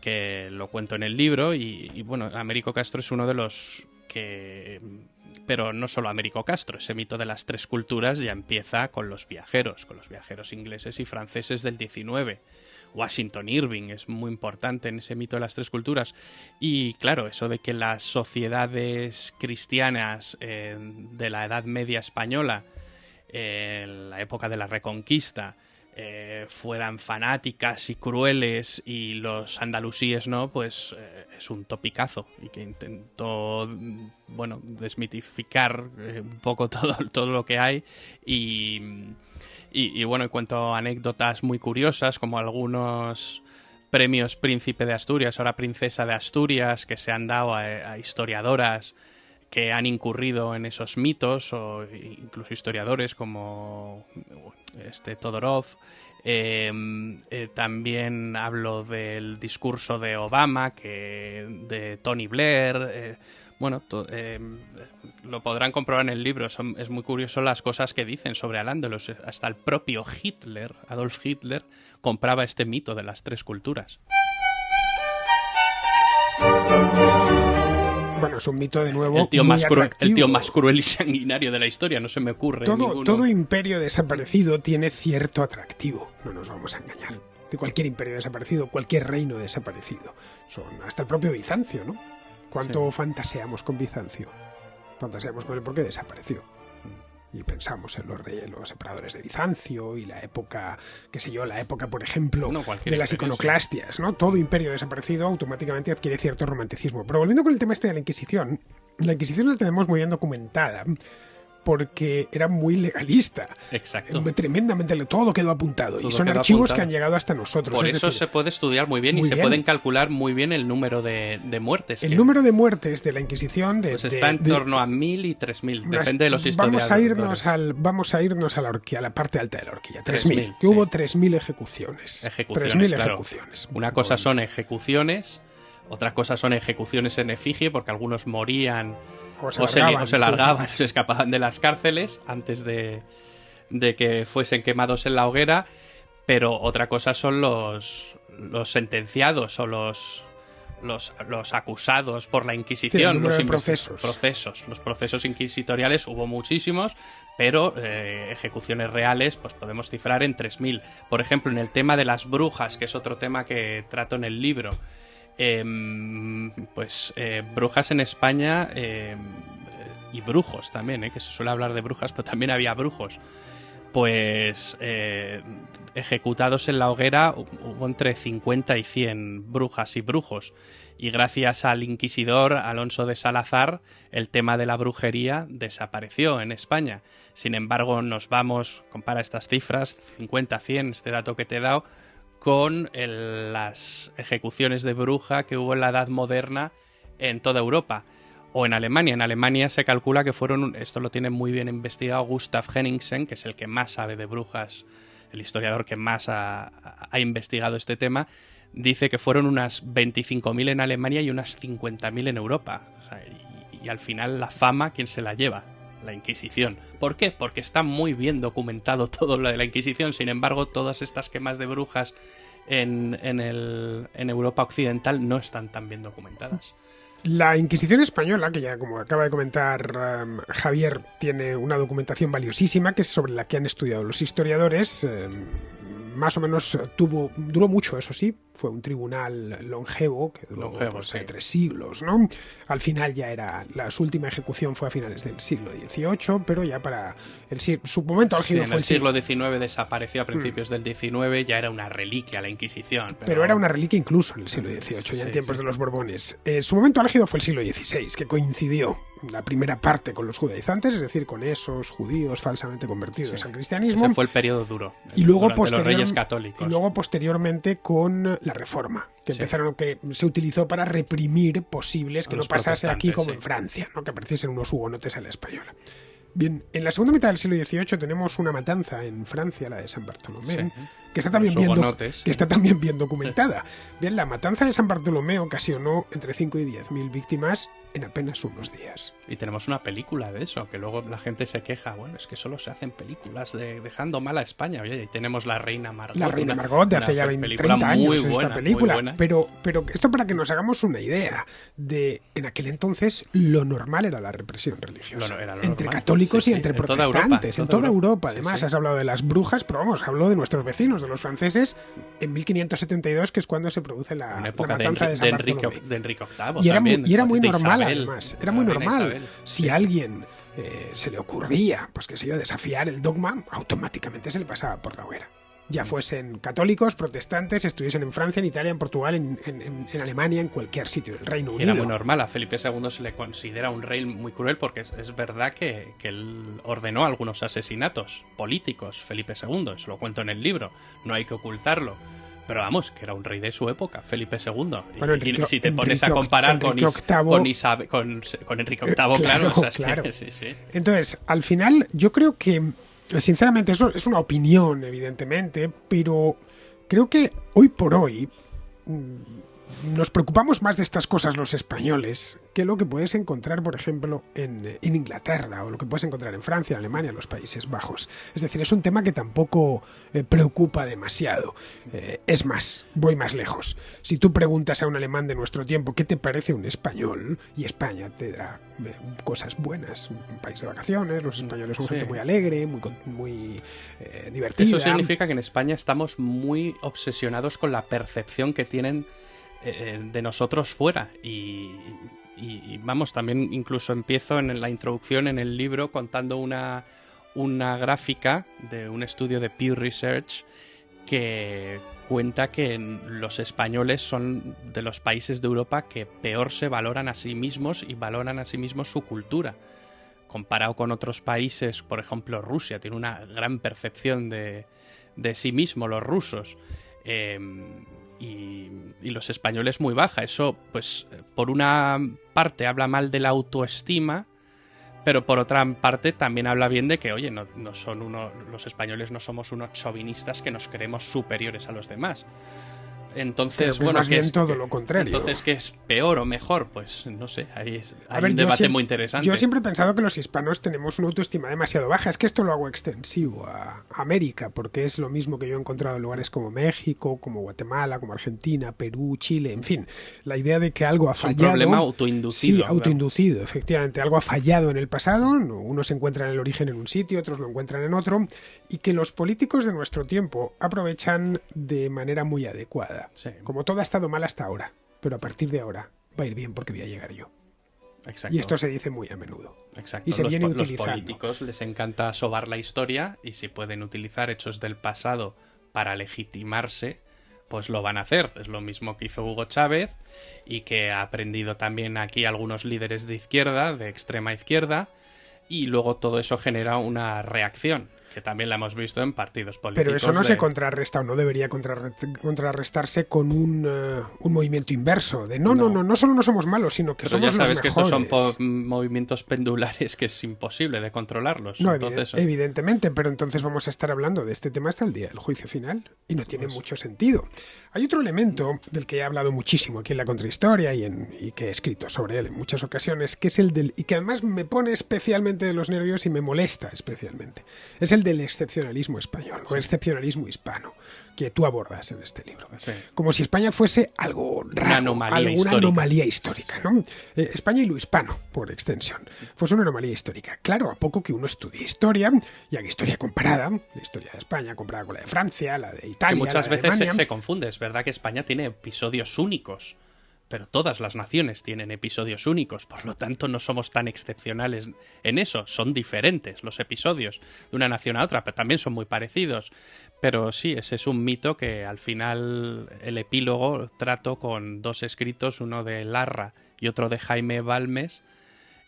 que lo cuento en el libro, y bueno, Américo Castro es uno de los que... Pero no solo Américo Castro, ese mito de las tres culturas ya empieza con los viajeros ingleses y franceses del 19. Washington Irving es muy importante en ese mito de las tres culturas. Y claro, eso de que las sociedades cristianas de la Edad Media española, en la época de la Reconquista, fueran fanáticas y crueles y los andalusíes no, pues es un topicazo, y que intentó, bueno, desmitificar un poco todo lo que hay y bueno, cuento anécdotas muy curiosas, como algunos premios Príncipe de Asturias, ahora Princesa de Asturias, que se han dado a historiadoras que han incurrido en esos mitos, o incluso historiadores como Todorov. También hablo del discurso de Obama, de Tony Blair. Lo podrán comprobar en el libro. Es muy curioso las cosas que dicen sobre Al-Ándalus. Hasta el propio Hitler, Adolf Hitler, compraba este mito de las tres culturas. Bueno, es un mito de nuevo el tío muy más cruel y sanguinario de la historia, no se me ocurre ninguno. Todo imperio desaparecido tiene cierto atractivo, no nos vamos a engañar. De cualquier imperio desaparecido, cualquier reino desaparecido. Hasta el propio Bizancio, ¿no? ¿Cuánto fantaseamos con Bizancio? Fantaseamos con él porque desapareció. Y pensamos en los emperadores de Bizancio y la época, por ejemplo, de las iconoclastias, ¿no? Todo imperio desaparecido automáticamente adquiere cierto romanticismo. Pero volviendo con el tema de la Inquisición la tenemos muy bien documentada, porque era muy legalista. Exacto. Tremendamente, todo quedó apuntado. Y son archivos que han llegado hasta nosotros. Por eso se puede estudiar muy bien y se pueden calcular muy bien el número de muertes. El número de muertes de la Inquisición... está en torno a 1000 y 3000, depende de los historiadores. Vamos a irnos a la parte alta de la horquilla. 3000. Que hubo 3000 ejecuciones. 3000 claro. Ejecuciones. Una cosa son ejecuciones, otra cosa son ejecuciones en efigie, porque algunos morían... O se largaban, se escapaban de las cárceles antes de que fuesen quemados en la hoguera, pero otra cosa son los sentenciados o los acusados por la Inquisición. Los procesos inquisitoriales hubo muchísimos, pero ejecuciones reales pues podemos cifrar en 3000. Por ejemplo, en el tema de las brujas, que es otro tema que trato en el libro, brujas en España y brujos también, que se suele hablar de brujas, pero también había brujos. pues ejecutados en la hoguera hubo entre 50 y 100 brujas y brujos. Y gracias al inquisidor Alonso de Salazar, el tema de la brujería desapareció en España. Sin embargo, compara estas cifras, 50, 100, este dato que te he dado, con las ejecuciones de bruja que hubo en la Edad Moderna en toda Europa. O en Alemania. En Alemania se calcula que esto lo tiene muy bien investigado Gustav Henningsen, que es el que más sabe de brujas, el historiador que más ha investigado este tema, dice que fueron unas 25.000 en Alemania y unas 50.000 en Europa. O sea, y al final la fama, ¿quién se la lleva? La Inquisición. ¿Por qué? Porque está muy bien documentado todo lo de la Inquisición. Sin embargo, todas estas quemas de brujas en Europa occidental no están tan bien documentadas. La Inquisición española, que ya como acaba de comentar Javier, tiene una documentación valiosísima, que es sobre la que han estudiado los historiadores. Más o menos duró mucho, eso sí. Fue un tribunal longevo que duró sí. 3 siglos, ¿no? Al final su última ejecución fue a finales del siglo XVIII, pero ya para su momento álgido fue el siglo XIX desapareció a principios del XIX, ya era una reliquia la Inquisición. Pero era una reliquia incluso en el siglo XVIII, ya en tiempos de los Borbones. Su momento álgido fue el siglo XVI, que coincidió la primera parte con los judaizantes, es decir, con esos judíos falsamente convertidos al cristianismo. Ese fue el periodo duro. Y luego los Reyes Católicos. Y luego posteriormente con la Reforma, que que se utilizó para reprimir posibles que no pasase aquí como en Francia, ¿no? Que apareciesen unos hugonotes a la española. Bien, en la segunda mitad del siglo XVIII tenemos una matanza en Francia, la de San Bartolomé, que está también bien documentada. Bien, la matanza de San Bartolomé ocasionó entre 5 y 10.000 víctimas en apenas unos días. Y tenemos una película de eso, que luego la gente se queja, bueno, es que solo se hacen películas dejando mal a España. Oye, y tenemos La Reina Margot. La Reina Margot de hace ya 30 años esta película. Muy buena. Pero esto para que nos hagamos una idea de, en aquel entonces, lo normal era la represión religiosa. Entre católicos y entre protestantes. En toda Europa. Además, has hablado de las brujas, pero vamos, hablo de nuestros vecinos, de los franceses, en 1572, que es cuando se produce la matanza de San Bartolomé. De Enrique VIII. Y era muy normal, además. Era muy normal. Isabel. Si a alguien se le ocurría, pues qué sé yo, desafiar el dogma, automáticamente se le pasaba por la hoguera. Ya fuesen católicos, protestantes, estuviesen en Francia, en Italia, en Portugal, en Alemania, en cualquier sitio del Reino Unido. Era muy normal. A Felipe II se le considera un rey muy cruel porque es verdad que él ordenó algunos asesinatos políticos, Felipe II, eso lo cuento en el libro, no hay que ocultarlo. Pero vamos, que era un rey de su época, Felipe II. Bueno, y si te pones a comparar con Enrique VIII, claro. O sea, claro. Sí. Entonces, al final, yo creo que, sinceramente, eso es una opinión, evidentemente, pero creo que hoy por hoy nos preocupamos más de estas cosas los españoles que lo que puedes encontrar, por ejemplo, en Inglaterra, o lo que puedes encontrar en Francia, en Alemania, en los Países Bajos. Es decir, es un tema que tampoco preocupa demasiado. Es más, voy más lejos. Si tú preguntas a un alemán de nuestro tiempo qué te parece un español, y España te dará cosas buenas, un país de vacaciones, los españoles son gente muy alegre, muy divertida. Eso significa que en España estamos muy obsesionados con la percepción que tienen de nosotros fuera y vamos, también incluso empiezo en la introducción en el libro contando una gráfica de un estudio de Pew Research que cuenta que los españoles son de los países de Europa que peor se valoran a sí mismos y valoran a sí mismos su cultura. Comparado con otros países, por ejemplo Rusia, tiene una gran percepción de sí mismo, los rusos. Y los españoles muy baja. Eso, pues, por una parte habla mal de la autoestima, pero por otra parte también habla bien de que, oye, no son los españoles no somos unos chauvinistas que nos creemos superiores a los demás. Entonces, bueno, más bien todo lo contrario. Entonces, ¿qué es peor o mejor? Pues no sé, hay un debate muy interesante. Yo siempre he pensado que los hispanos tenemos una autoestima demasiado baja. Es que esto lo hago extensivo a América, porque es lo mismo que yo he encontrado en lugares como México, como Guatemala, como Argentina, Perú, Chile, en fin. La idea de que algo ha fallado... Es un problema autoinducido. Sí, autoinducido, efectivamente. Algo ha fallado en el pasado, unos encuentran el origen en un sitio, otros lo encuentran en otro, y que los políticos de nuestro tiempo aprovechan de manera muy adecuada. Sí. Como todo ha estado mal hasta ahora, pero a partir de ahora va a ir bien porque voy a llegar yo. Exacto. Y esto se dice muy a menudo. Exacto. Y se viene Los utilizando. políticos les encanta sobar la historia y si pueden utilizar hechos del pasado para legitimarse, pues lo van a hacer. Es lo mismo que hizo Hugo Chávez y que ha aprendido también aquí algunos líderes de izquierda, de extrema izquierda, y luego todo eso genera una reacción, que también la hemos visto en partidos políticos. Pero eso no se contrarresta o no debería contrarrestarse con un movimiento inverso. De no solo no somos malos, sino que pero somos ya sabes los que mejores. estos son movimientos pendulares que es imposible de controlarlos. No, entonces, evidentemente, pero entonces vamos a estar hablando de este tema hasta el día del juicio final y no tiene mucho sentido. Hay otro elemento del que he hablado muchísimo aquí en la contrahistoria y que he escrito sobre él en muchas ocasiones, que es el del, y que además me pone especialmente de los nervios y me molesta especialmente. Es el del excepcionalismo español o excepcionalismo hispano, que tú abordas en este libro. Sí. Como si España fuese algo raro, alguna anomalía histórica, ¿no? España y lo hispano, por extensión, fuese una anomalía histórica. Claro, a poco que uno estudie historia y haga historia comparada, la historia de España comparada con la de Francia, la de Italia, que muchas la de veces Alemania. se confunde. Es verdad que España tiene episodios únicos, pero todas las naciones tienen episodios únicos, por lo tanto no somos tan excepcionales en eso. Son diferentes los episodios de una nación a otra, pero también son muy parecidos. Pero sí, ese es un mito que al final el epílogo trato con dos escritos, uno de Larra y otro de Jaime Balmes,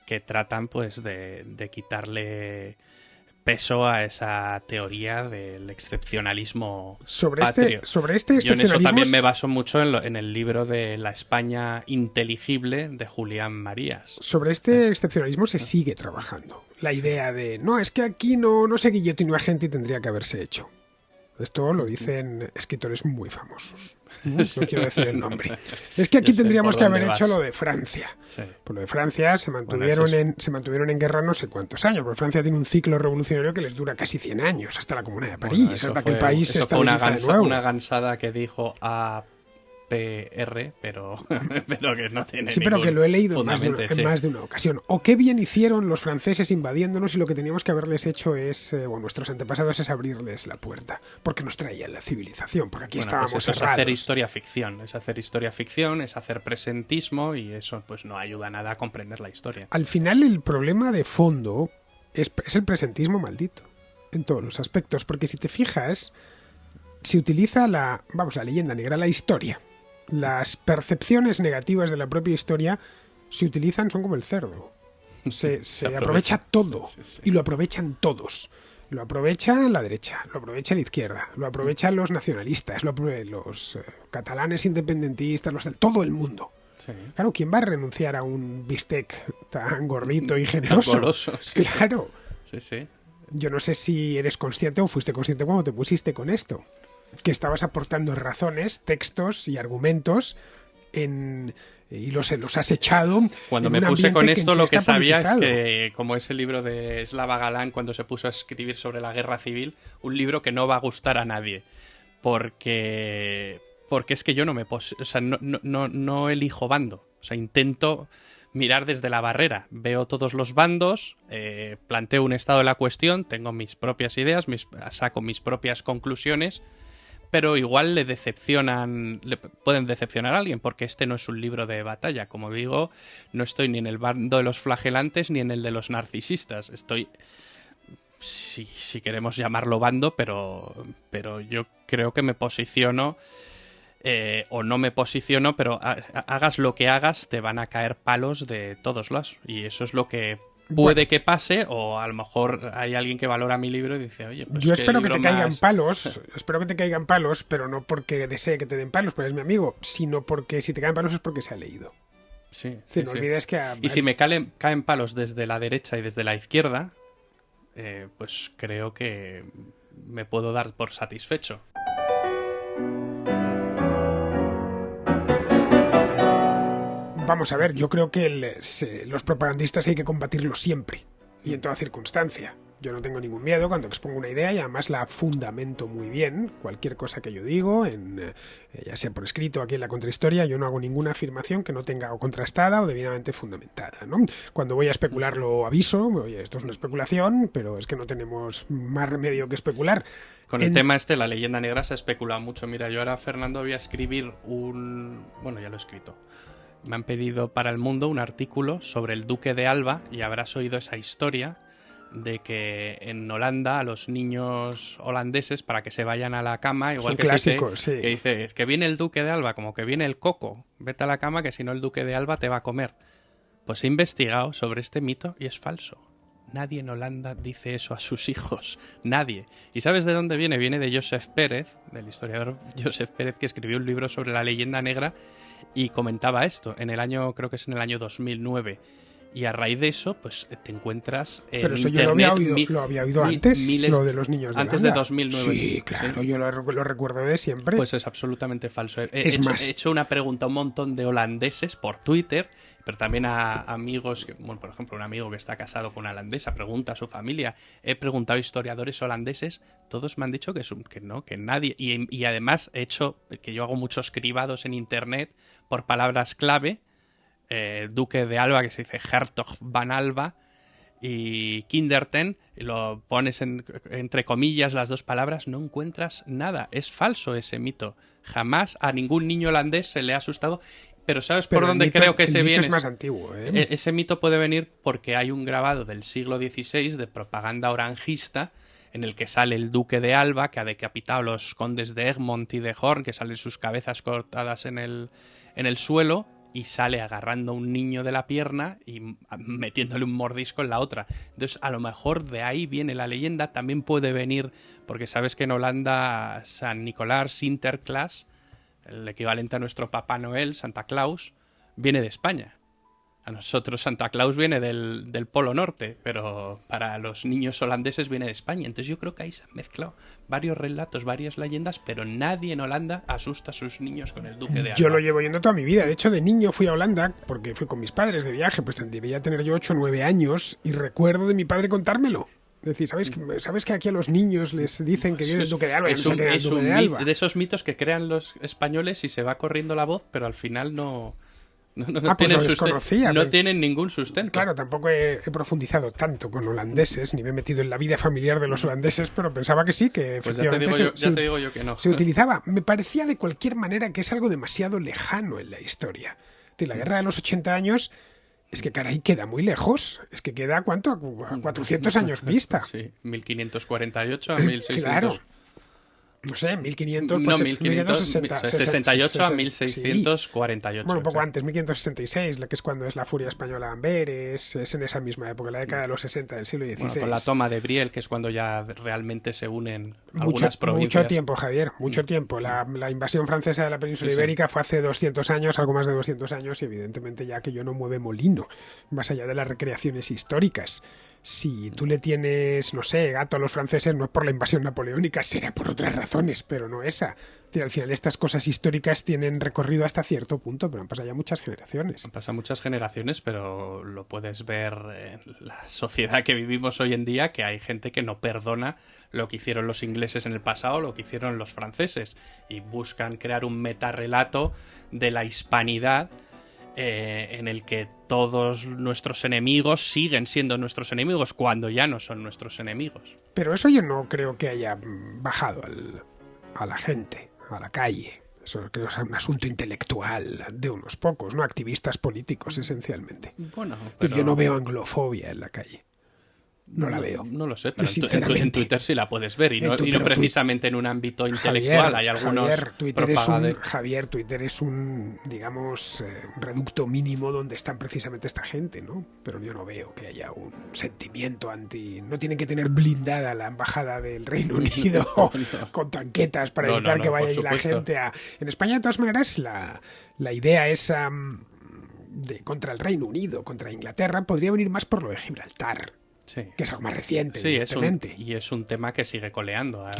que tratan pues de quitarle peso a esa teoría del excepcionalismo patrio. Sobre este Yo en excepcionalismo eso también me baso mucho en el libro de La España inteligible de Julián Marías. Sobre este excepcionalismo se sigue trabajando. La idea de, no, es que aquí no se guillotinó a gente y tendría que haberse hecho. Esto lo dicen escritores muy famosos. No quiero decir el nombre. Es que aquí tendríamos que haber hecho lo de Francia. Sí. Por lo de Francia se mantuvieron en guerra no sé cuántos años, porque Francia tiene un ciclo revolucionario que les dura casi 100 años, hasta la Comuna de París, hasta que el país se estabiliza de nuevo. Una gansada que dijo APR, pero que no tiene sí, pero que lo he leído en más de una ocasión. O qué bien hicieron los franceses invadiéndonos y lo que teníamos que haberles hecho es, o nuestros antepasados, es abrirles la puerta, porque nos traían la civilización, porque aquí estábamos pues eso errados. es hacer historia ficción, es hacer presentismo y eso pues no ayuda nada a comprender la historia. Al final el problema de fondo es el presentismo maldito, en todos los aspectos, porque si te fijas, se utiliza la leyenda negra, la historia. Las percepciones negativas de la propia historia se utilizan, son como el cerdo. Se aprovecha todo, sí. Y lo aprovechan todos. Lo aprovecha la derecha, lo aprovecha la izquierda, lo aprovechan los nacionalistas, los catalanes independentistas, todo el mundo. Sí. Claro, ¿quién va a renunciar a un bistec tan gordito y generoso? Tan goloso, sí. Claro. Sí. Yo no sé si eres consciente o fuiste consciente cuando te pusiste con esto, que estabas aportando razones, textos y argumentos y los has echado. Cuando me puse con esto, lo que sabía es que, como ese libro de Slava Galán, cuando se puso a escribir sobre la guerra civil, un libro que no va a gustar a nadie, porque es que yo no elijo bando, o sea, intento mirar desde la barrera, veo todos los bandos, planteo un estado de la cuestión, tengo mis propias ideas, saco mis propias conclusiones, pero igual le pueden decepcionar a alguien, porque este no es un libro de batalla. Como digo, no estoy ni en el bando de los flagelantes ni en el de los narcisistas. Estoy, si queremos llamarlo bando, pero yo creo que me posiciono, o no me posiciono, pero hagas lo que hagas, te van a caer palos de todos lados. Y eso es lo que puede que pase, o a lo mejor hay alguien que valora mi libro y dice, oye, pues yo espero que te caigan palos, pero no porque desee que te den palos, porque es mi amigo, sino porque si te caen palos es porque se ha leído. Sí. No olvides que y si me caen palos desde la derecha y desde la izquierda, pues creo que me puedo dar por satisfecho. Vamos a ver, yo creo que los propagandistas hay que combatirlos siempre y en toda circunstancia. Yo no tengo ningún miedo cuando expongo una idea y además la fundamento muy bien. Cualquier cosa que yo digo, ya sea por escrito aquí en la contrahistoria, yo no hago ninguna afirmación que no tenga o contrastada o debidamente fundamentada, ¿no? Cuando voy a especular lo aviso, oye, esto es una especulación, pero es que no tenemos más remedio que especular. Con el tema la leyenda negra se ha especulado mucho. Mira, yo ahora, Fernando, voy a escribir bueno, ya lo he escrito. me han pedido para El Mundo un artículo sobre el duque de Alba, y habrás oído esa historia de que en Holanda a los niños holandeses, para que se vayan a la cama, igual que clásico, que dice, es que viene el duque de Alba, como que viene el coco, vete a la cama que si no el duque de Alba te va a comer. Pues he investigado sobre este mito y es falso. Nadie en Holanda dice eso a sus hijos. Nadie. ¿Y sabes de dónde viene? Viene de Josep Pérez, del historiador Josep Pérez, que escribió un libro sobre la leyenda negra y comentaba esto en el año, creo que es en el año 2009. Y a raíz de eso, pues te encuentras en Pero eso internet, yo lo había oído antes, lo de los niños de antes Holanda. de 2009. Sí, claro, ¿sí? Yo lo recuerdo de siempre. Pues es absolutamente falso. He más, hecho una pregunta a un montón de holandeses por Twitter, pero también a amigos, bueno, por ejemplo, un amigo que está casado con una holandesa, pregunta a su familia. He preguntado a historiadores holandeses, todos me han dicho que no, que nadie. Y además he hecho, que yo hago muchos cribados en internet por palabras clave, Duque de Alba, que se dice Hertog van Alba, y Kinderten, lo pones entre comillas las dos palabras, no encuentras nada. Es falso ese mito. Jamás a ningún niño holandés se le ha asustado. Pero ¿sabes por dónde creo que se viene? El mito es más antiguo, ¿eh? Ese mito puede venir porque hay un grabado del siglo XVI de propaganda orangista en el que sale el duque de Alba, que ha decapitado a los condes de Egmont y de Horn, que salen sus cabezas cortadas en el suelo, y sale agarrando a un niño de la pierna y metiéndole un mordisco en la otra. Entonces, a lo mejor de ahí viene la leyenda. También puede venir, porque sabes que en Holanda San Nicolás, Sinterklaas, el equivalente a nuestro Papá Noel, Santa Claus, viene de España. A nosotros Santa Claus viene del Polo Norte, pero para los niños holandeses viene de España. Entonces yo creo que ahí se han mezclado varios relatos, varias leyendas, pero nadie en Holanda asusta a sus niños con el Duque de Alba. Yo lo llevo yendo toda mi vida. De hecho, de niño fui a Holanda porque fui con mis padres de viaje, pues debía tener yo 8 o 9 años, y recuerdo de mi padre contármelo. Es decir, ¿sabes que aquí a los niños les dicen que viene el Duque de Alba? Es un de esos mitos que crean los españoles y se va corriendo la voz, pero al final no tienen ningún sustento. Claro, tampoco he profundizado tanto con holandeses, ni me he metido en la vida familiar de los holandeses, pero pensaba que sí, que efectivamente ya te digo yo que no. Se utilizaba. Me parecía de cualquier manera que es algo demasiado lejano en la historia. De la guerra de los 80 años... Es que, caray, queda muy lejos. Es que queda, ¿cuánto? A 400 años vista. Sí, 1548 a 1600. Claro. No sé, 1500... Pues, no, 1568 a 1648. Sí. Bueno, un poco antes, 1566, que es cuando es la furia española Amberes, es en esa misma época, la década de los 60 del siglo XVI. Bueno, con la toma de Briel, que es cuando ya realmente se unen algunas provincias. Mucho tiempo, Javier, mucho tiempo. La invasión francesa de la península ibérica fue hace 200 años, algo más de 200 años, y evidentemente ya que yo no mueve molino, más allá de las recreaciones históricas. Si tú le tienes, no sé, gato a los franceses, no es por la invasión napoleónica, será por otras razones, pero no esa. Al final estas cosas históricas tienen recorrido hasta cierto punto, pero han pasado ya muchas generaciones. Han pasado muchas generaciones, pero lo puedes ver en la sociedad que vivimos hoy en día, que hay gente que no perdona lo que hicieron los ingleses en el pasado, lo que hicieron los franceses, y buscan crear un metarrelato de la hispanidad en el que todos nuestros enemigos siguen siendo nuestros enemigos cuando ya no son nuestros enemigos. Pero eso yo no creo que haya bajado a la gente, a la calle. Eso creo que es un asunto intelectual de unos pocos, no activistas políticos esencialmente. Bueno, pero yo no veo anglofobia en la calle. No la veo. No lo sé, pero en Twitter sí la puedes ver, y no precisamente en un ámbito intelectual. Hay algunos Twitter es un, digamos, un reducto mínimo donde están precisamente esta gente, ¿no? Pero yo no veo que haya un sentimiento anti... No tienen que tener blindada la embajada del Reino Unido con tanquetas para evitar que vaya ahí la gente a... En España, de todas maneras, la idea esa contra el Reino Unido, contra Inglaterra, podría venir más por lo de Gibraltar. Sí. Que es algo más reciente, evidentemente. Es un tema que sigue coleando. A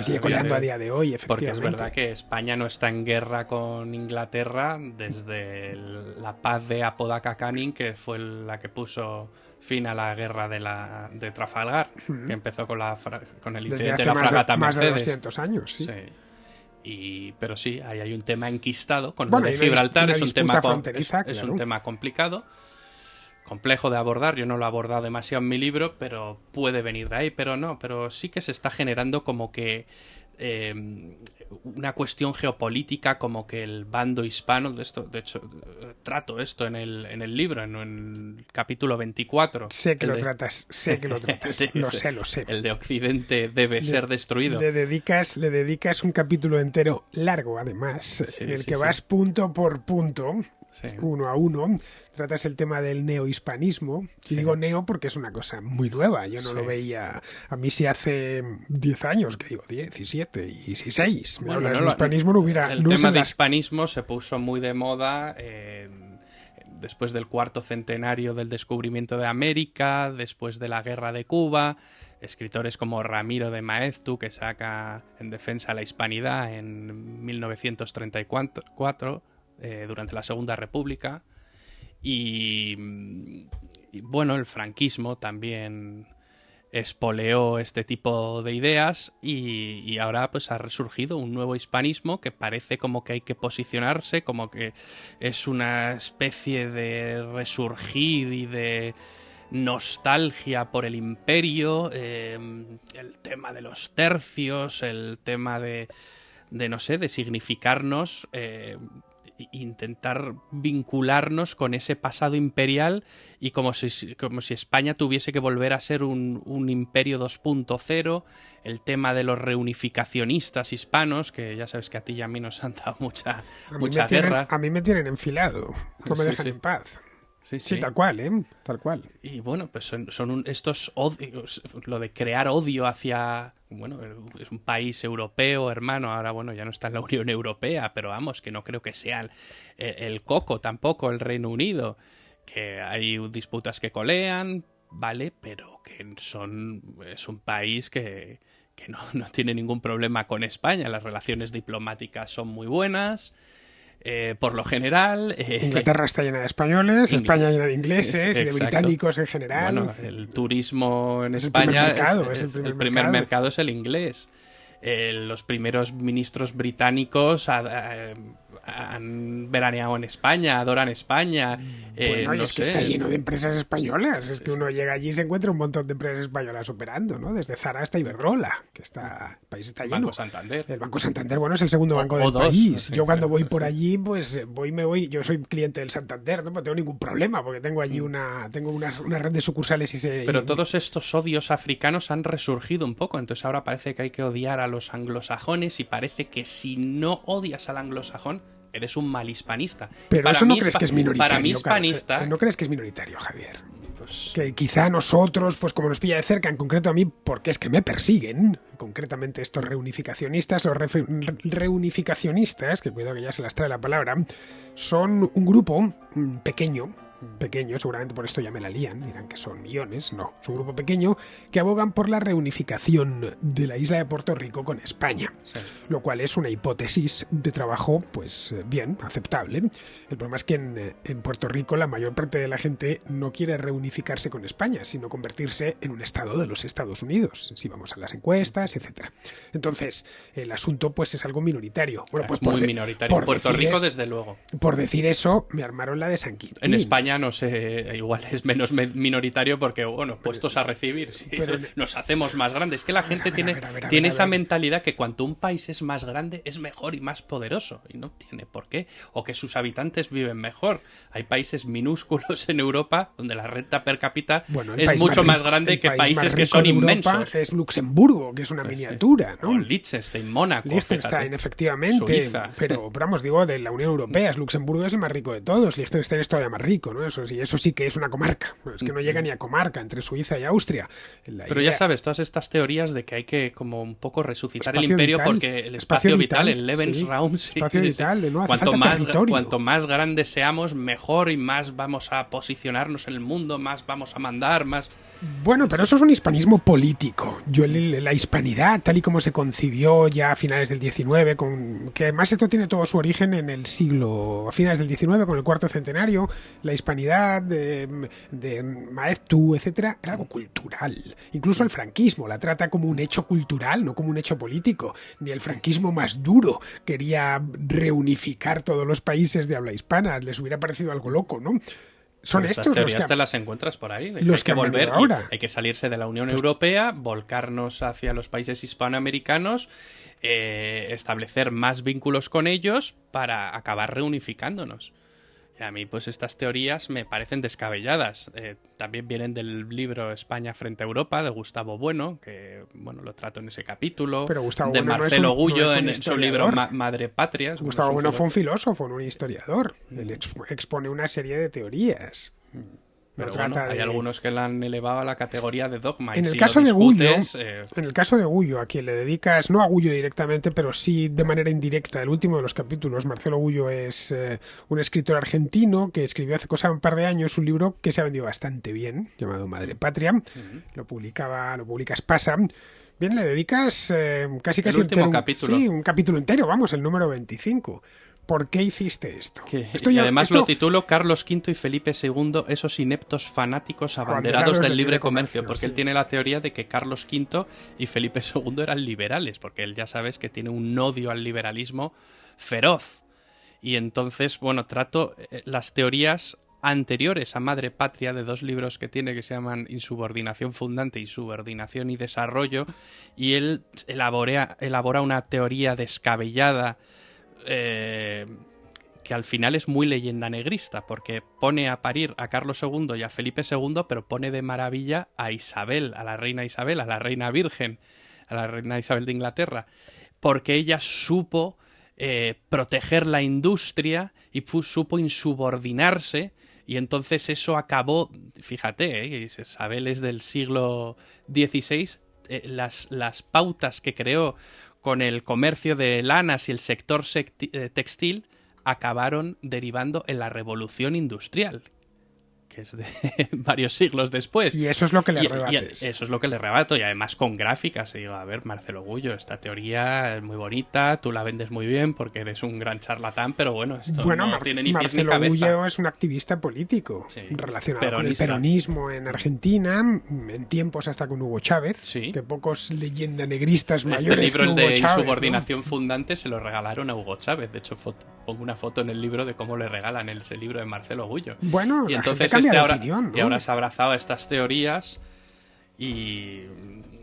día de hoy, efectivamente. Porque es verdad que España no está en guerra con Inglaterra desde la paz de Apodaca Canning, que fue la que puso fin a la guerra de Trafalgar, que empezó con el incidente de la fragata Mercedes. Más de 200 años, sí. Pero sí, ahí hay un tema enquistado con lo de Gibraltar. Es un tema complicado, complejo de abordar. Yo no lo he abordado demasiado en mi libro, pero puede venir de ahí, pero sí que se está generando como que una cuestión geopolítica como que el bando hispano, de hecho trato esto en el libro, en el capítulo 24. Sé que lo tratas, lo sé. El de Occidente debe ser destruido. Le dedicas un capítulo entero, largo además, en el que vas punto por punto, uno a uno, tratas el tema del neohispanismo, y digo neo porque es una cosa muy nueva, yo no lo veía, a mí si hace 10 años, que digo 17 y 16, me hablas de hispanismo, no hubiera... El tema de hispanismo se puso muy de moda después del cuarto centenario del descubrimiento de América, después de la guerra de Cuba. Escritores como Ramiro de Maeztu, que saca En defensa de la hispanidad en 1934, durante la Segunda República. Y bueno, el franquismo también espoleó este tipo de ideas y ahora pues ha resurgido un nuevo hispanismo que parece como que hay que posicionarse, como que es una especie de resurgir y de nostalgia por el imperio, el tema de los tercios, el tema de no sé, de significarnos, intentar vincularnos con ese pasado imperial y como si España tuviese que volver a ser un imperio 2.0, el tema de los reunificacionistas hispanos, que ya sabes que a ti y a mí nos han dado mucha guerra. A mí me tienen enfilado, no me dejan en paz. Sí, tal cual, tal cual. Y bueno, pues son estos odios, lo de crear odio hacia, bueno, es un país europeo, hermano, ahora bueno, ya no está en la Unión Europea, pero vamos, que no creo que sea el coco tampoco, el Reino Unido, que hay disputas que colean, vale, pero que es un país que no tiene ningún problema con España, las relaciones diplomáticas son muy buenas. Por lo general... Inglaterra está llena de españoles, España llena de ingleses y de británicos en general. Bueno, el turismo en España... El primer mercado es el inglés. Los primeros ministros británicos han veraneado en España, adoran España. Bueno, y es que está lleno de empresas españolas. Es que uno llega allí y se encuentra un montón de empresas españolas operando, ¿no? Desde Zara hasta Iberdrola, que el país está lleno. Banco Santander. El Banco Santander, bueno, es el segundo banco del país. Yo cuando voy por allí, pues me voy. Yo soy cliente del Santander, no tengo ningún problema, porque tengo allí una red de sucursales Pero todos estos odios africanos han resurgido un poco, entonces ahora parece que hay que odiar a los anglosajones y parece que si no odias al anglosajón eres un mal hispanista. Pero eso no crees que es minoritario. Para mí hispanista... ¿No crees que es minoritario, Javier? Pues... Que quizá a nosotros, pues como nos pilla de cerca, en concreto a mí, porque es que me persiguen, concretamente estos reunificacionistas, reunificacionistas, que cuidado que ya se las trae la palabra, son un grupo pequeño, seguramente por esto ya me la lían, dirán que son millones, no, es un grupo pequeño que abogan por la reunificación de la isla de Puerto Rico con España, lo cual es una hipótesis de trabajo, pues bien, aceptable. El problema es que en Puerto Rico la mayor parte de la gente no quiere reunificarse con España, sino convertirse en un estado de los Estados Unidos, si vamos a las encuestas, etcétera. Entonces, el asunto pues es algo minoritario. Bueno, pues muy minoritario. En Puerto Rico, desde luego. Por decir eso, me armaron la de San Quintín. En España no sé, igual es menos minoritario porque, bueno, puestos a recibir, sí, nos hacemos más grandes. Es que la gente tiene esa mentalidad que cuanto un país es más grande es mejor y más poderoso, y no tiene por qué. O que sus habitantes viven mejor. Hay países minúsculos en Europa donde la renta per cápita es mucho más grande que países que son inmensos. Es Luxemburgo, que es una miniatura, ¿no? O Liechtenstein, Mónaco. Liechtenstein, efectivamente. Suiza. Pero vamos, digo, de la Unión Europea, Luxemburgo es el más rico de todos. Liechtenstein es todavía más rico, ¿no? Eso sí que es una comarca. Es que no llega ni a comarca entre Suiza y Austria. Pero ya sabes, todas estas teorías de que hay que como un poco resucitar el imperio porque el espacio vital, el Lebensraum, espacio vital, de no hace cuanto más grandes seamos, mejor y más vamos a posicionarnos en el mundo, más vamos a mandar, más... Bueno, pero eso es un hispanismo político. La hispanidad, tal y como se concibió ya a finales del XIX, que además esto tiene todo su origen en el siglo, a finales del XIX, con el cuarto centenario, la hispanidad de Maeztu, etcétera, era algo cultural. Incluso el franquismo la trata como un hecho cultural, no como un hecho político. Ni el franquismo más duro quería reunificar todos los países de habla hispana. Les hubiera parecido algo loco, ¿no? Son Pero estos estas los teorías que... te las encuentras por ahí. De que los hay que que han venido volver, ahora. hay que salirse de la Unión Europea, volcarnos hacia los países hispanoamericanos, establecer más vínculos con ellos para acabar reunificándonos. Y a mí, pues estas teorías me parecen descabelladas. También vienen del libro España frente a Europa, de Gustavo Bueno, que, bueno, lo trato en ese capítulo. Pero Gustavo de Bueno Marcelo no es Gullo un en su libro historiador. Madre Patria. Gustavo Bueno fue un filósofo, no un historiador. Él expone una serie de teorías. Pero No bueno, trata hay de- algunos que la han elevado a la categoría de dogma. y En el si caso lo de Gullo, discutes, en el caso de Gullo, a quien le dedicas, no a Gullo directamente, pero sí de manera indirecta, el último de los capítulos. Marcelo Gullo es un escritor argentino que escribió hace cosa un par de años un libro que se ha vendido bastante bien, llamado Madre Patria. Lo publica Espasa. Bien, le dedicas casi último entero, capítulo. Sí, un capítulo entero, vamos, el número 25. ¿Por qué hiciste esto? y además lo titulo Carlos V y Felipe II, esos ineptos fanáticos abanderados del libre comercio, porque él tiene la teoría de que Carlos V y Felipe II eran liberales, porque él ya sabes que tiene un odio al liberalismo feroz. Y entonces, bueno, trato las teorías anteriores a Madre Patria de dos libros que tiene que se llaman Insubordinación Fundante y Subordinación y Desarrollo, y él elabora una teoría descabellada que al final es muy leyenda negrista, porque pone a parir a Carlos II y a Felipe II, pero pone de maravilla a Isabel, a la reina Isabel, a la reina virgen, a la reina Isabel de Inglaterra, porque ella supo proteger la industria y supo insubordinarse, y entonces eso acabó, fíjate, Isabel es del siglo XVI, las pautas que creó con el comercio de lanas y el sector textil acabaron derivando en la revolución industrial, que es de varios siglos después. Y eso es lo que le Y rebates. eso es lo que le rebato, y además con gráficas. Y digo, a ver, Marcelo Gullo, esta teoría es muy bonita, tú la vendes muy bien porque eres un gran charlatán, pero bueno, esto no tiene ni pies ni Marcelo cabeza. Gullo es un activista político relacionado con el peronismo en Argentina, en tiempos hasta con Hugo Chávez, que pocos leyenda negristas mayores este libro, que Hugo el de Chávez, Insubordinación Fundante, se lo regalaron a Hugo Chávez. De hecho, pongo una foto en el libro de cómo le regalan ese libro de Marcelo Gullo. Bueno, y la entonces gente cambia de opinión, ¿no? y ahora se ha abrazado a estas teorías y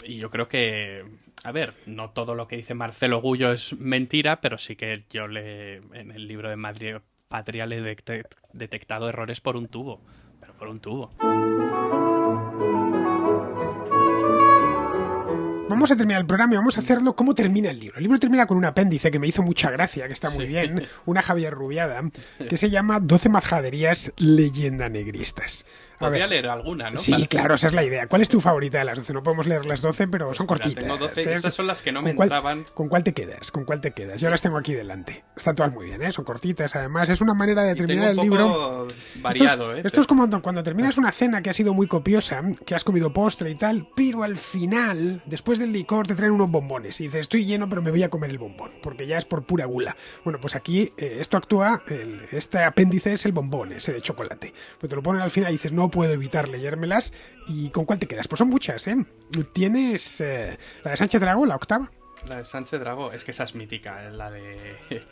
yo creo que, a ver, no todo lo que dice Marcelo Gullo es mentira, pero sí que yo en el libro de Madre Patria le he detectado errores por un tubo, pero por un tubo. Vamos a terminar el programa y vamos a hacerlo como termina el libro. El libro termina con un apéndice que me hizo mucha gracia, que está muy bien, una Javier Rubiada, que se llama 12 majaderías leyenda negristas. Podría leer alguna, ¿no? Sí, claro, esa es la idea. ¿Cuál es tu favorita de las 12? No podemos leer las 12, pero son cortitas. Tengo 12, estas son las que no me entraban. ¿Con cuál te quedas? ¿Con cuál te quedas? Yo las tengo aquí delante. Están todas muy bien, ¿eh? Son cortitas, además. Es una manera de terminar el libro. Variado, esto es como cuando terminas una cena que ha sido muy copiosa, que has comido postre y tal, pero al final, después del licor, te traen unos bombones. Y dices, estoy lleno, pero me voy a comer el bombón, porque ya es por pura gula. Bueno, pues aquí esto actúa, este apéndice es el bombón, ese de chocolate. Pero te lo ponen al final y dices, no puedo evitar leérmelas. ¿Y con cuál te quedas? Pues son muchas, ¿eh? Tienes la de Sánchez Dragó, la octava. La de Sánchez Dragó, es que esa es mítica, la de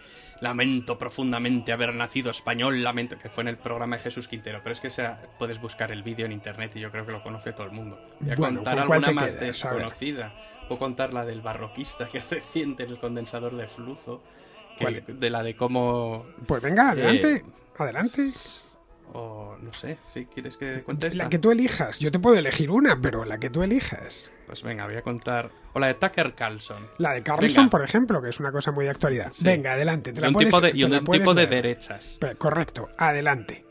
lamento profundamente haber nacido español, lamento, que fue en el programa de Jesús Quintero, pero es que puedes buscar el vídeo en internet y yo creo que lo conoce todo el mundo. Voy a contar alguna más desconocida. Puedo contar la del barroquista, que es reciente, en el condensador de flujo, de la de cómo... Pues venga, adelante, adelante. O no sé, ¿sí? ¿Quieres que cuente esta? La que tú elijas. Yo te puedo elegir una, pero la que tú elijas. Pues venga, voy a contar... O la de Tucker Carlson. La de Carlson, por ejemplo, que es una cosa muy de actualidad. Sí. Venga, adelante. Un tipo de derechas. Correcto, adelante.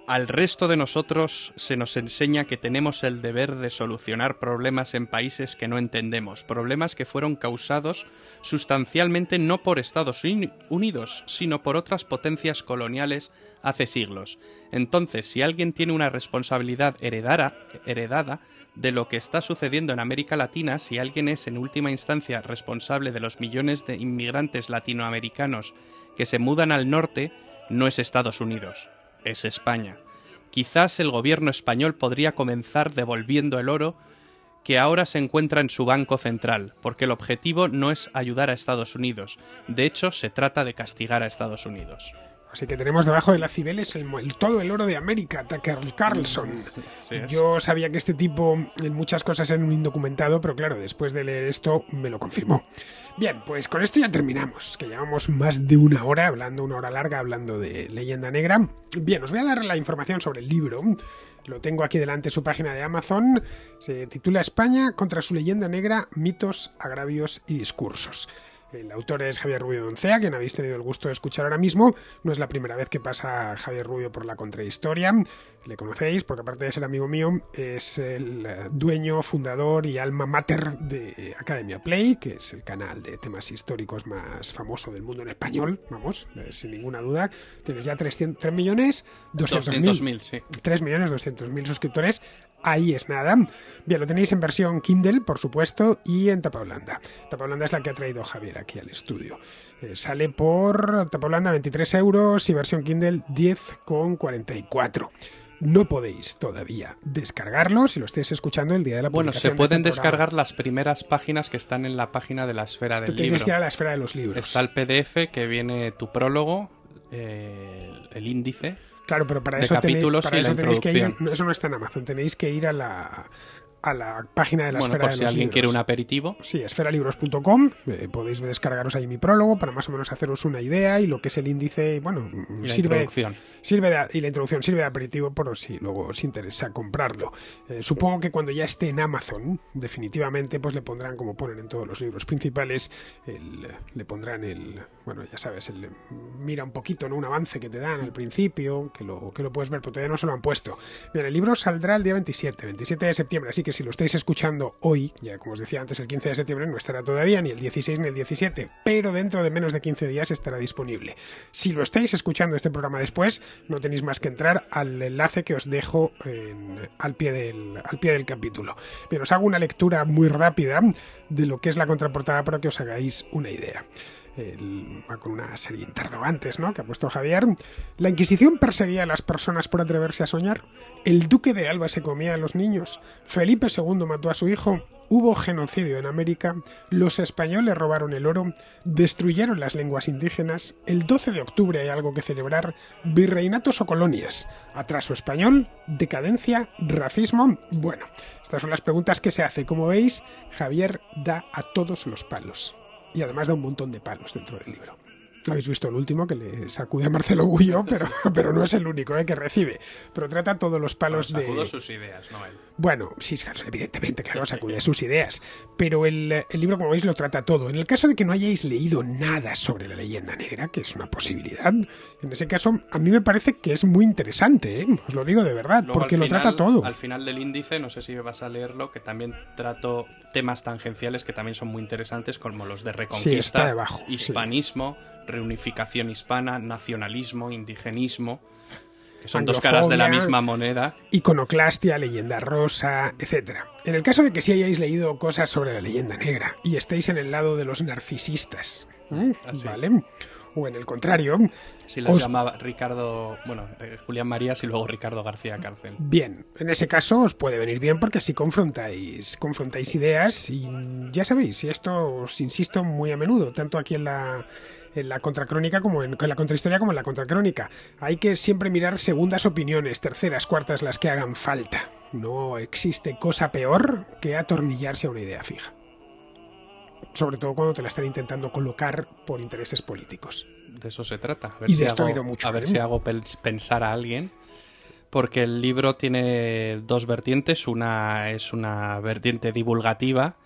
Al resto de nosotros se nos enseña que tenemos el deber de solucionar problemas en países que no entendemos, problemas que fueron causados sustancialmente no por Estados Unidos, sino por otras potencias coloniales hace siglos. Entonces, si alguien tiene una responsabilidad heredada de lo que está sucediendo en América Latina, si alguien es en última instancia responsable de los millones de inmigrantes latinoamericanos que se mudan al norte, no es Estados Unidos. Es España. Quizás el gobierno español podría comenzar devolviendo el oro que ahora se encuentra en su banco central, porque el objetivo no es ayudar a Estados Unidos. De hecho, se trata de castigar a Estados Unidos. Así que tenemos debajo de la Cibeles todo el oro de América, Tucker Carlson. Sí, Yo sabía que este tipo en muchas cosas era un indocumentado, pero claro, después de leer esto me lo confirmó. Bien, pues con esto ya terminamos, que llevamos más de una hora larga hablando de Leyenda Negra. Bien, os voy a dar la información sobre el libro. Lo tengo aquí delante, su página de Amazon. Se titula España contra su leyenda negra, mitos, agravios y discursos. El autor es Javier Rubio Doncea, quien habéis tenido el gusto de escuchar ahora mismo. No es la primera vez que pasa Javier Rubio por la contrahistoria. Le conocéis porque, aparte de ser amigo mío, es el dueño, fundador y alma mater de Academia Play, que es el canal de temas históricos más famoso del mundo en español. Vamos, sin ninguna duda. Tienes ya 3.200.000, sí. 3.200.000 suscriptores. Ahí es nada. Bien, lo tenéis en versión Kindle, por supuesto, y en tapa blanda. Tapa blanda es la que ha traído Javier aquí al estudio. Sale por tapa blanda 23 euros y versión Kindle 10,44. No podéis todavía descargarlo si lo estáis escuchando el día de la publicación. Bueno, se pueden descargar las primeras páginas que están en la página de la Esfera del Libro. Tienes que ir a la Esfera de los Libros. Está el PDF que viene tu prólogo, el índice. Claro, pero para de eso capítulos y la tenéis que ir. introducción. Eso no está en Amazon. Tenéis que ir a la página de la Esfera de los Libros. Por si alguien quiere un aperitivo. Sí, esferalibros.com. Podéis descargaros ahí mi prólogo para más o menos haceros una idea, y lo que es el índice, bueno, y la introducción. Y la introducción sirve de aperitivo por si luego os interesa comprarlo. Supongo que cuando ya esté en Amazon, definitivamente, pues le pondrán, como ponen en todos los libros principales, le pondrán bueno, ya sabes, mira un poquito, ¿no? Un avance que te dan al principio, que lo puedes ver, pero todavía no se lo han puesto. Bien, el libro saldrá el día 27 de septiembre, así que si lo estáis escuchando hoy, ya como os decía antes, el 15 de septiembre no estará todavía, ni el 16 ni el 17, pero dentro de menos de 15 días estará disponible. Si lo estáis escuchando este programa después, no tenéis más que entrar al enlace que os dejo al pie del capítulo. Bien, os hago una lectura muy rápida de lo que es la contraportada para que os hagáis una idea. Con una serie de interrogantes, ¿no?, que ha puesto Javier. La Inquisición perseguía a las personas por atreverse a soñar. El duque de Alba se comía a los niños. Felipe II mató a su hijo. Hubo genocidio en América. Los españoles robaron el oro. Destruyeron las lenguas indígenas. El 12 de octubre hay algo que celebrar. Virreinatos o colonias. Atraso español. Decadencia. Racismo. Bueno, estas son las preguntas que se hace. Como veis, Javier da a todos los palos. Y además da un montón de palos dentro del libro. Habéis visto el último, que le sacude a Marcelo Gullo, pero no es el único que recibe. Pero trata todos los palos de... Sacudo sus ideas, no él. Bueno, sí, evidentemente, claro, sacude sus ideas. Pero el libro, como veis, lo trata todo. En el caso de que no hayáis leído nada sobre la leyenda negra, que es una posibilidad, en ese caso, a mí me parece que es muy interesante, ¿eh? Os lo digo de verdad, luego, porque lo trata todo. Al final del índice, no sé si vas a leerlo, que también trato temas tangenciales que también son muy interesantes, como los de reconquista, sí, está debajo, hispanismo, reunificación hispana, nacionalismo, indigenismo, que son anglofobia, dos caras de la misma moneda. Iconoclastia, leyenda rosa, etcétera. En el caso de que sí hayáis leído cosas sobre la leyenda negra y estéis en el lado de los narcisistas, ¿vale? O en el contrario... Si las llamaba Julián Marías y luego Ricardo García Cárcel. Bien, en ese caso os puede venir bien porque así confrontáis ideas y ya sabéis, y esto os insisto muy a menudo, tanto aquí en la contracrónica como en la contrahistoria como en la contracrónica. Hay que siempre mirar segundas opiniones, terceras, cuartas, las que hagan falta. No existe cosa peor que atornillarse a una idea fija. Sobre todo cuando te la están intentando colocar por intereses políticos. De eso se trata. Y de esto he oído mucho. A ver si hago pensar a alguien. Porque el libro tiene dos vertientes. Una es una vertiente divulgativa,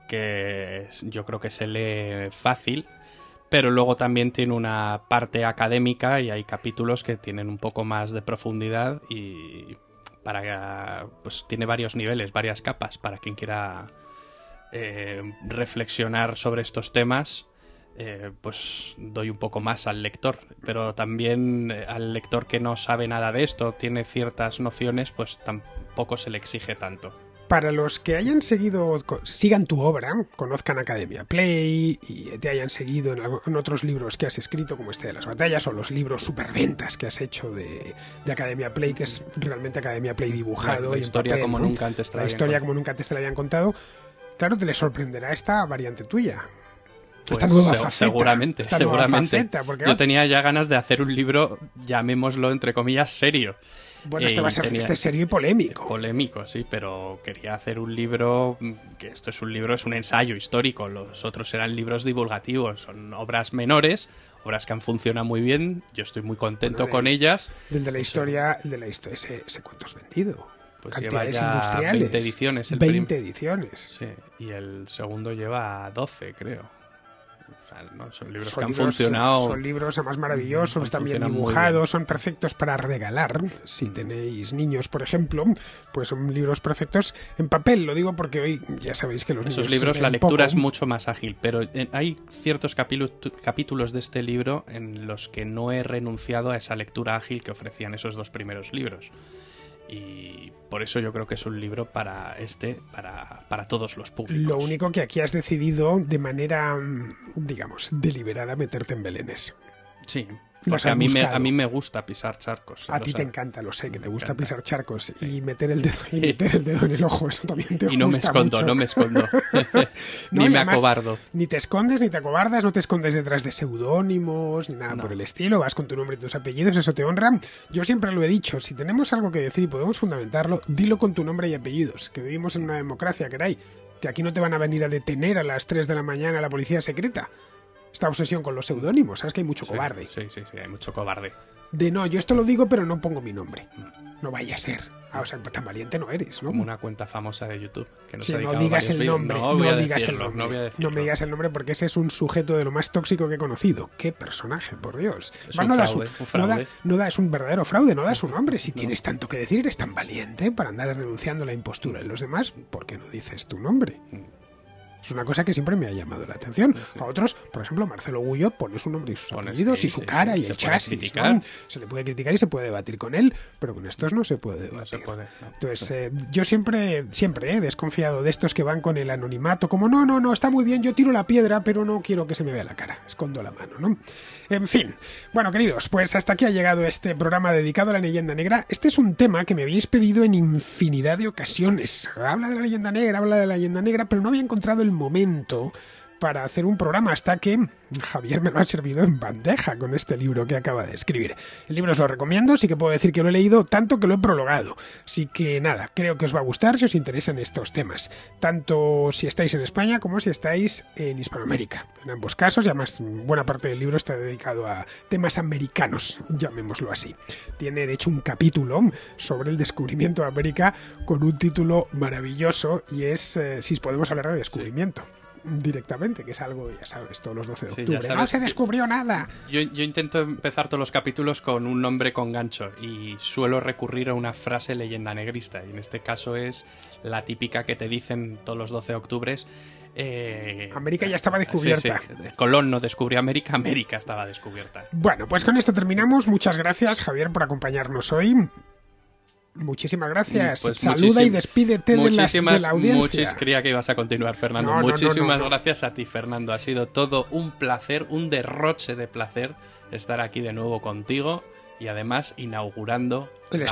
que yo creo que se lee fácil. Pero luego también tiene una parte académica y hay capítulos que tienen un poco más de profundidad y pues tiene varios niveles, varias capas para quien quiera reflexionar sobre estos temas. Pues doy un poco más al lector, pero también al lector que no sabe nada de esto, tiene ciertas nociones, pues tampoco se le exige tanto. Para los que sigan tu obra, conozcan Academia Play y te hayan seguido en otros libros que has escrito, como este de las batallas, o los libros superventas que has hecho de Academia Play, que es realmente Academia Play dibujado. La historia papel, como ¿no? nunca antes te la historia como nunca antes te la habían contado. Claro, te le sorprenderá esta variante tuya. Pues esta nueva faceta. Seguramente. Nueva faceta, yo tenía ya ganas de hacer un libro, llamémoslo entre comillas, serio. Bueno, este es serio y polémico. Polémico, sí, pero quería hacer un libro, que esto es un ensayo histórico, los otros eran libros divulgativos, son obras menores, obras que han funcionado muy bien, yo estoy muy contento con ellas. El de la historia, ese cuánto has vendido. Pues lleva ya 20 ediciones. 20 ediciones. Sí, y el segundo lleva 12, creo. O sea, ¿no? Son libros que han funcionado. Son libros además maravillosos, están bien dibujados, son perfectos para regalar. Si tenéis niños, por ejemplo, pues son libros perfectos en papel. Lo digo porque hoy ya sabéis que los esos niños libros la lectura poco. Es mucho más ágil, pero hay ciertos capítulos de este libro en los que no he renunciado a esa lectura ágil que ofrecían esos dos primeros libros. Y por eso yo creo que es un libro para todos los públicos. Lo único que aquí has decidido de manera, digamos, deliberada meterte en belenes. Sí, porque a mí me gusta pisar charcos. A ti te encanta, lo sé, que te gusta pisar charcos y meter el dedo en el ojo, eso también te gusta. Y no me escondo, mucho. No me escondo. Ni me acobardo. Ni te escondes, ni te acobardas, no te escondes detrás de seudónimos, ni nada por el estilo, vas con tu nombre y tus apellidos, eso te honra. Yo siempre lo he dicho, si tenemos algo que decir y podemos fundamentarlo, dilo con tu nombre y apellidos, que vivimos en una democracia, caray, que aquí no te van a venir a detener a las 3 de la mañana la policía secreta. Esta obsesión con los seudónimos, sabes que hay mucho cobarde. Sí, hay mucho cobarde. Yo esto lo digo, pero no pongo mi nombre. No vaya a ser. O sea, tan valiente no eres, ¿no? Como una cuenta famosa de YouTube. Que no digas el nombre. No me digas el nombre porque ese es un sujeto de lo más tóxico que he conocido. ¡Qué personaje, por Dios! Es un fraude. Es un verdadero fraude, no da su nombre. Si tienes tanto que decir, eres tan valiente para andar denunciando la impostura en los demás, ¿por qué no dices tu nombre? Es una cosa que siempre me ha llamado la atención. Sí. A otros, por ejemplo, Marcelo Gullo pone su nombre y sus apellidos y su cara y el chasis, ¿no? Se le puede criticar y se puede debatir con él, pero con estos no se puede debatir. No se puede, no. Entonces, yo siempre he desconfiado de estos que van con el anonimato, como no, está muy bien, yo tiro la piedra, pero no quiero que se me vea la cara, escondo la mano, ¿no? En fin, bueno, queridos, pues hasta aquí ha llegado este programa dedicado a la leyenda negra. Este es un tema que me habéis pedido en infinidad de ocasiones. Habla de la leyenda negra, pero no había encontrado el momento para hacer un programa hasta que Javier me lo ha servido en bandeja con este libro que acaba de escribir. El libro os lo recomiendo, sí que puedo decir que lo he leído tanto que lo he prologado. Así que nada, creo que os va a gustar si os interesan estos temas, tanto si estáis en España como si estáis en Hispanoamérica. En ambos casos, y además buena parte del libro está dedicado a temas americanos, llamémoslo así. Tiene de hecho un capítulo sobre el descubrimiento de América con un título maravilloso y es si podemos hablar de descubrimiento. Sí. Directamente, que es algo, ya sabes, todos los 12 de octubre. Sí, no se descubrió nada. Yo intento empezar todos los capítulos con un nombre con gancho y suelo recurrir a una frase leyenda negrista, y en este caso es la típica que te dicen todos los 12 de octubre. América ya estaba descubierta. Sí. Colón no descubrió América, América estaba descubierta. Bueno, pues con esto terminamos. Muchas gracias, Javier, por acompañarnos hoy. Muchísimas gracias. Pues saluda y despídete de la audiencia. Creía que ibas a continuar, Fernando. Muchísimas gracias a ti, Fernando. Ha sido todo un placer, un derroche de placer estar aquí de nuevo contigo y además inaugurando el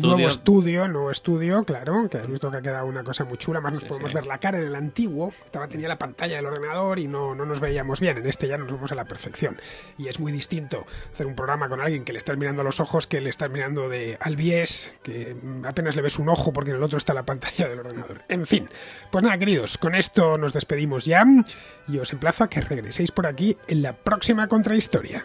nuevo estudio, claro, que has visto que ha quedado una cosa muy chula. Más nos podemos ver la cara. En el antiguo tenía la pantalla del ordenador y no nos veíamos bien. En este ya nos vemos a la perfección. Y es muy distinto hacer un programa con alguien que le estás mirando a los ojos que le estás mirando al bies, que apenas le ves un ojo porque en el otro está la pantalla del ordenador. En fin, pues nada, queridos, con esto nos despedimos ya y os emplazo a que regreséis por aquí en la próxima Contrahistoria.